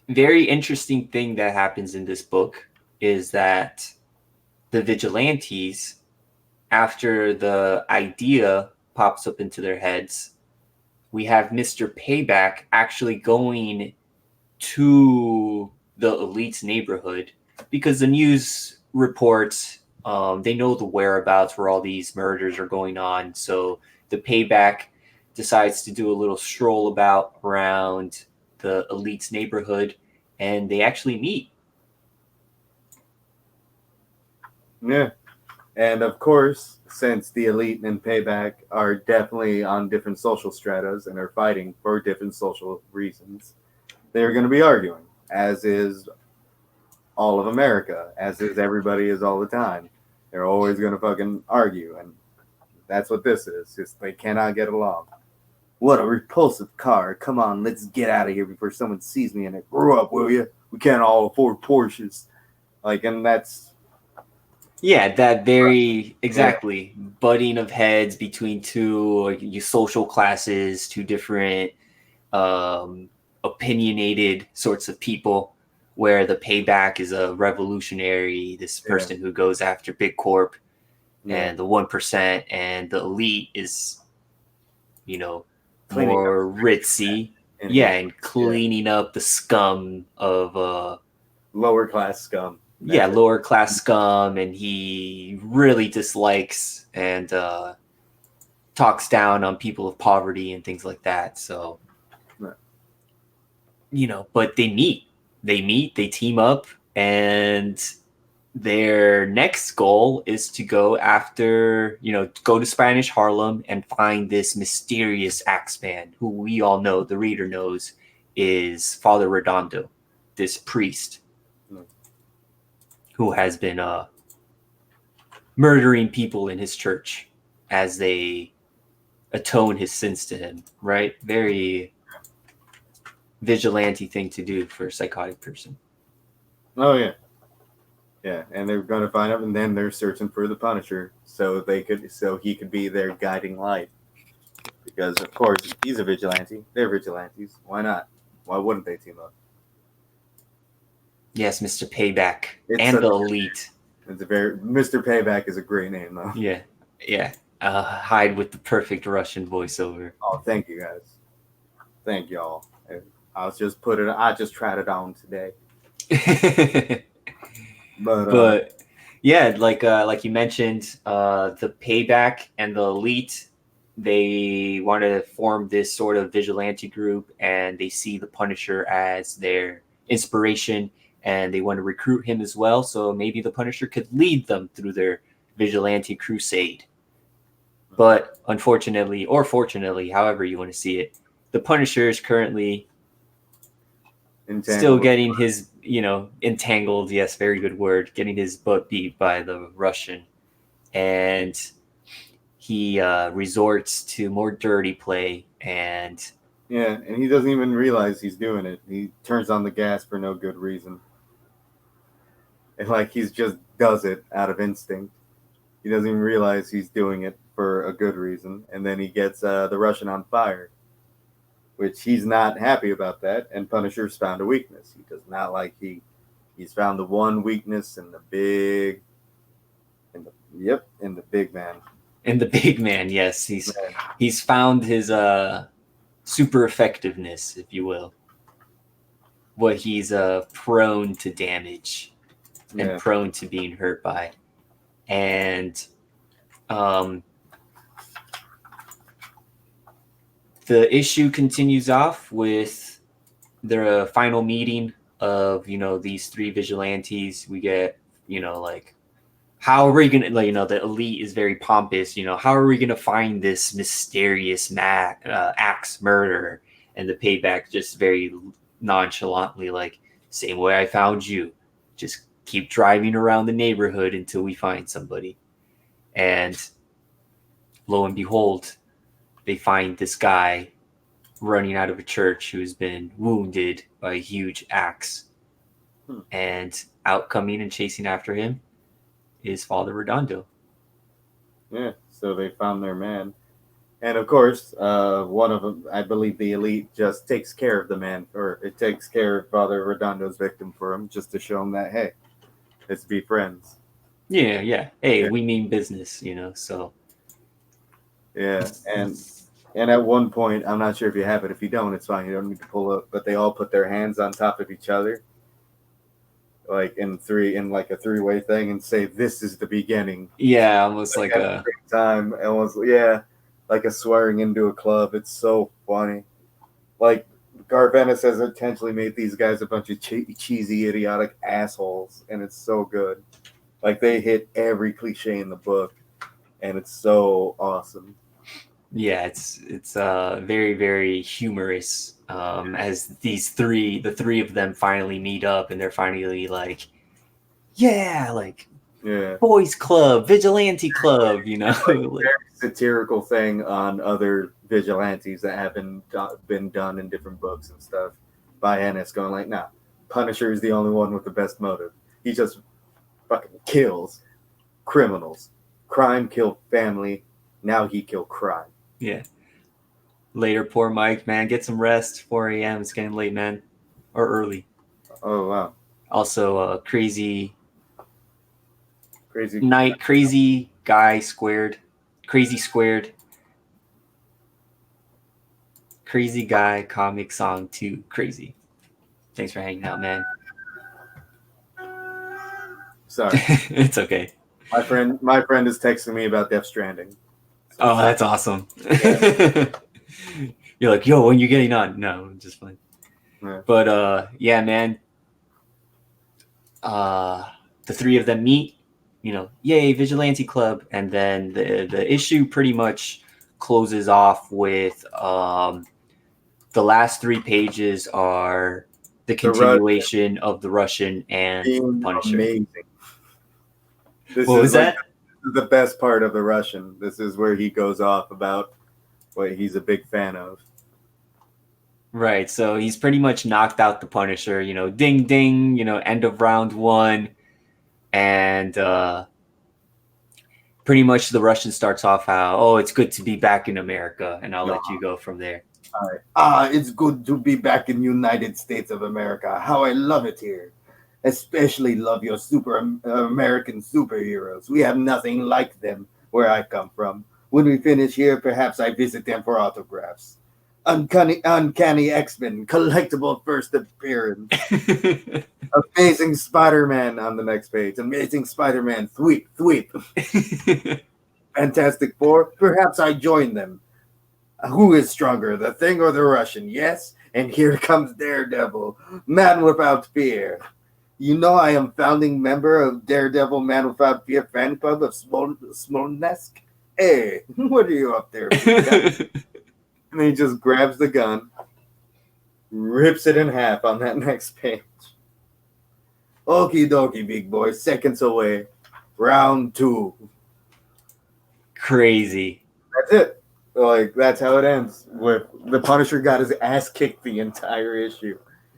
Very interesting thing that happens in this book is that the vigilantes, after the idea pops up into their heads, we have Mr. Payback actually going to the elite's neighborhood because the news reports, they know the whereabouts where all these murders are going on. So the Payback decides to do a little stroll about around the elite's neighborhood and they actually meet. Yeah. And of course, since the elite and payback are definitely on different social stratas and are fighting for different social reasons, they're going to be arguing, as is all of America, as is everybody is all the time. They're always going to fucking argue, and that's what this is. Just they cannot get along. What a repulsive car. Come on, let's get out of here before someone sees me in it. Grow up, will you? We can't all afford Porsches. Like, and that's... Yeah, that very exactly butting of heads between two social classes, two different opinionated sorts of people, where the payback is a revolutionary, this person who goes after big corp, and the 1%, and the elite is, Cleaning more ritzy. And cleaning up the scum of lower class scum. Lower class scum, and he really dislikes and talks down on people of poverty and things like that. So, but they meet, they team up, and their next goal is to go after, go to Spanish Harlem and find this mysterious Axeman, who we all know, the reader knows, is Father Redondo, this priest who has been murdering people in his church as they atone his sins to him, right? Very vigilante thing to do for a psychotic person. Oh, yeah. Yeah, and they're going to find him, and then they're searching for the Punisher so he could be their guiding light. Because, of course, he's a vigilante. They're vigilantes. Why not? Why wouldn't they team up? Yes, Mr. Payback and the Elite. It's Mr. Payback is a great name, though. Yeah. Heid with the perfect Russian voiceover. Oh, thank you guys. Thank y'all. I just tried it on today. But yeah, like you mentioned, the Payback and the Elite, they want to form this sort of vigilante group, and they see the Punisher as their inspiration, and they want to recruit him as well. So maybe the Punisher could lead them through their vigilante crusade. But unfortunately, or fortunately, however you want to see it, the Punisher is currently still getting his, entangled. Yes, very good word. Getting his butt beat by the Russian. And he resorts to more dirty play. And he doesn't even realize he's doing it. He turns on the gas for no good reason. And he just does it out of instinct. He doesn't even realize he's doing it for a good reason. And then he gets the Russian on fire, which he's not happy about that. And Punisher's found a weakness. He does not like he's found the one weakness in the big man. In the big man, yes. He's found his super effectiveness, if you will. What he's prone to damage and prone to being hurt by. And the issue continues off with their final meeting of, these three vigilantes. We get, how are we going to, the Elite is very pompous, how are we going to find this mysterious axe murderer? And the Payback just very nonchalantly, same way I found you. Just keep driving around the neighborhood until we find somebody. And lo and behold, they find this guy running out of a church who's been wounded by a huge axe. And out coming and chasing after him is Father Redondo. Yeah, so they found their man. And of course, one of them, I believe the Elite, just takes care of the man, or it takes care of Father Redondo's victim for him, just to show him that, hey, let's be friends. Yeah. Hey, we mean business, so. Yeah, and at one point, I'm not sure if you have it. If you don't, it's fine. You don't need to pull up. But they all put their hands on top of each other, in a three-way thing, and say, "This is the beginning." Yeah, almost like a time. Almost, like a swearing into a club. It's so funny. Garth Ennis has intentionally made these guys a bunch of cheesy, idiotic assholes, and it's so good. Like, they hit every cliche in the book, and it's so awesome. Yeah, it's very, very humorous. As the three of them finally meet up, and they're finally like, yeah, like Yeah. boys club, vigilante club, you know. Very satirical thing on other vigilantes that have been done in different books and stuff by Ennis, going like, nah, Punisher is the only one with the best motive. He just fucking kills criminals. Crime killed family. Now he killed crime. Yeah. Later, poor Mike, man, get some rest. 4 a.m. It's getting late, man, or early. Oh wow. Also, crazy Crazy night, crazy guy squared, crazy squared. Crazy Guy comic song 2 crazy. Thanks for hanging out, man. Sorry. It's okay. My friend is texting me about Death Stranding. So Oh, that's awesome. Yeah. You're like, yo, when you getting on? No, I'm just fine. Yeah. But yeah, man. The three of them meet, you know, yay, vigilante club, and then the issue pretty much closes off with the last 3 pages are the continuation of the Russian and the Punisher. Amazing. This what is was like that? the best part of the Russian. This is where he goes off about what he's a big fan of. Right, so he's pretty much knocked out the Punisher, you know, ding ding, you know, end of round 1, and pretty much the Russian starts off how, oh, it's good to be back in America, and I'll let you go from there. All right. It's good to be back in United States of America. How I love it here. Especially love your American superheroes. We have nothing like them where I come from. When we finish here, perhaps I visit them for autographs. Uncanny X-Men, collectible first appearance. Amazing Spider-Man on the next page. Amazing Spider-Man, thweep. Fantastic Four, perhaps I join them. Who is stronger, the Thing or the Russian? Yes, and here comes Daredevil, Man Without Fear. You know I am founding member of Daredevil Man Without Fear fan club of Smolensk. Hey, what are you up there? And he just grabs the gun, rips it in half on that next page. Okie dokie, big boy. Seconds away. Round 2. Crazy. That's it. Like, that's how it ends. With the Punisher got his ass kicked the entire issue,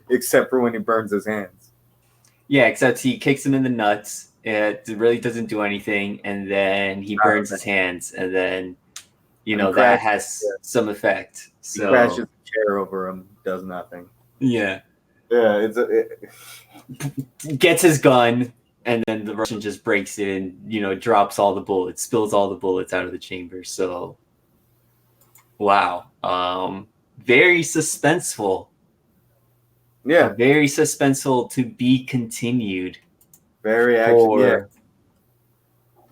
except for when he burns his hands. Yeah, except he kicks him in the nuts. It really doesn't do anything, and then he burns his hands, and then you know that has some effect. So he crashes the chair over him, does nothing. Yeah. Yeah, gets his gun, and then the Russian just breaks it and, you know, drops all the bullets, spills all the bullets out of the chamber. So, wow. Very suspenseful. Yeah. Very suspenseful to be continued. Very action. Yeah.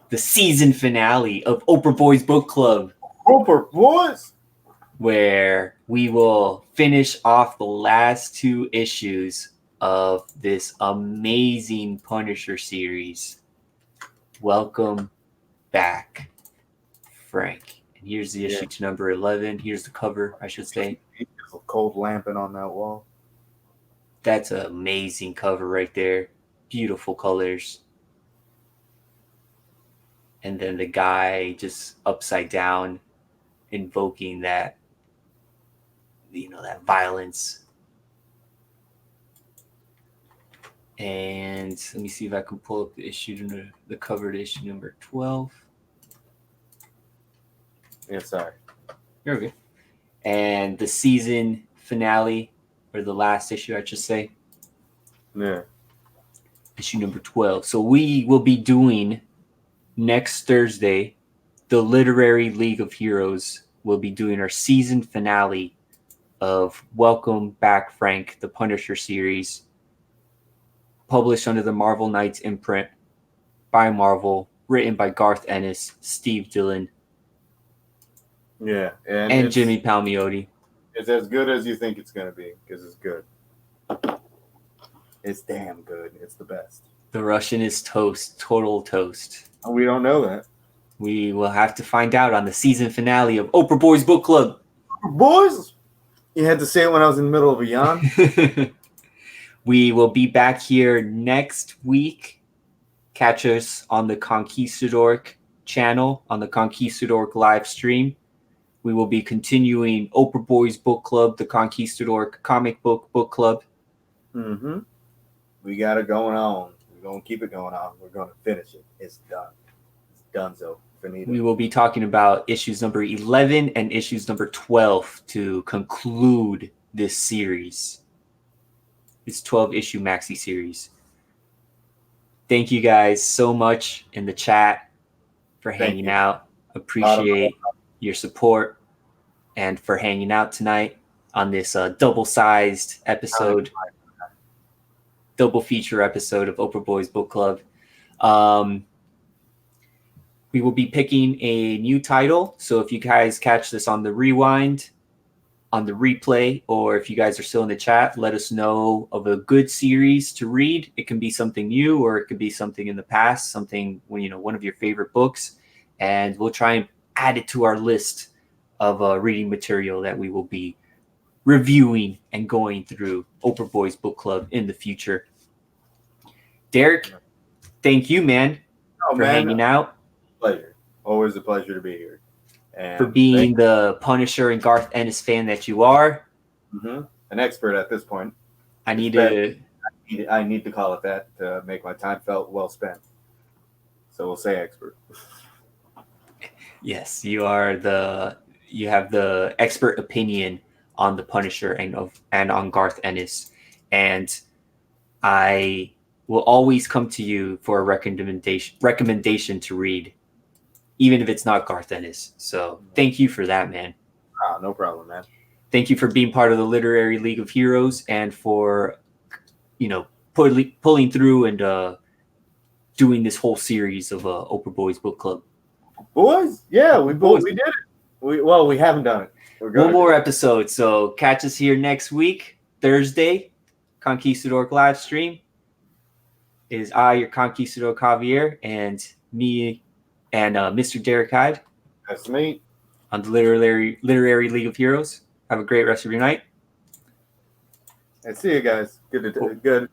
The season finale of Oprah Boys Book Club. Oprah Boys! Where we will finish off the last 2 issues of this amazing Punisher series. Welcome back, Frank. And here's the issue to number 11. Here's the cover, I should say. A cold lamping on that wall. That's an amazing cover right there. Beautiful colors. And then the guy just upside down, invoking that, you know, that violence. And let me see if I can pull up the issue, the cover to issue number 12. Yeah, sorry. Here we go. And the season finale, or the last issue, I should say. Yeah. Issue number 12. So we will be doing next Thursday, the Literary League of Heroes will be doing our season finale of Welcome Back, Frank, the Punisher series, published under the Marvel Knights imprint by Marvel, written by Garth Ennis, Steve Dillon, yeah, and Jimmy Palmiotti. It's as good as you think it's going to be because it's good. It's damn good. It's the best. The Russian is toast, total toast. And we don't know that. We will have to find out on the season finale of Oprah Boys Book Club. Boys! You had to say it when I was in the middle of a yawn. We will be back here next week. Catch us on the Conquistadork channel, on the Conquistadork live stream. We will be continuing Oprah Boys Book Club, the Conquistadork comic book club. Mm-hmm. We got it going on. We're going to keep it going on. We're going to finish it. It's done. It's donezo. Finito. We will be talking about issues number 11 and issues number 12 to conclude this series. This 12-issue maxi series. Thank you guys so much in the chat for hanging out. Appreciate your support and for hanging out tonight on this double-sized episode, double feature episode of Oprah Boys Book Club. We will be picking a new title. So if you guys catch this on the rewind, on the replay, or if you guys are still in the chat, let us know of a good series to read. It can be something new, or it could be something in the past, something, one of your favorite books, and we'll try and add it to our list of reading material that we will be reviewing and going through Oprah Boys Book Club in the future. Derek, thank you, man, for hanging out. Pleasure. Always a pleasure to be here. And for being the Punisher and Garth Ennis fan that you are. Mm-hmm. An expert at this point. I need to call it that to make my time felt well spent. So we'll say expert. Yes, you have the expert opinion on the Punisher and on Garth Ennis. And I will always come to you for a recommendation to read, even if it's not Garth Ennis. So thank you for that, man. No problem, man. Thank you for being part of the Literary League of Heroes and for, pulling through and doing this whole series of Oprah Boys Book Club. Boys? Yeah, we did it. We haven't done it. One more episode. So catch us here next week, Thursday, Conquistadork live stream. It is I, your Conquistador Javier, and me and Mr. Derek Heid. That's me. On the Literary League of Heroes. Have a great rest of your night. And see you guys. Good.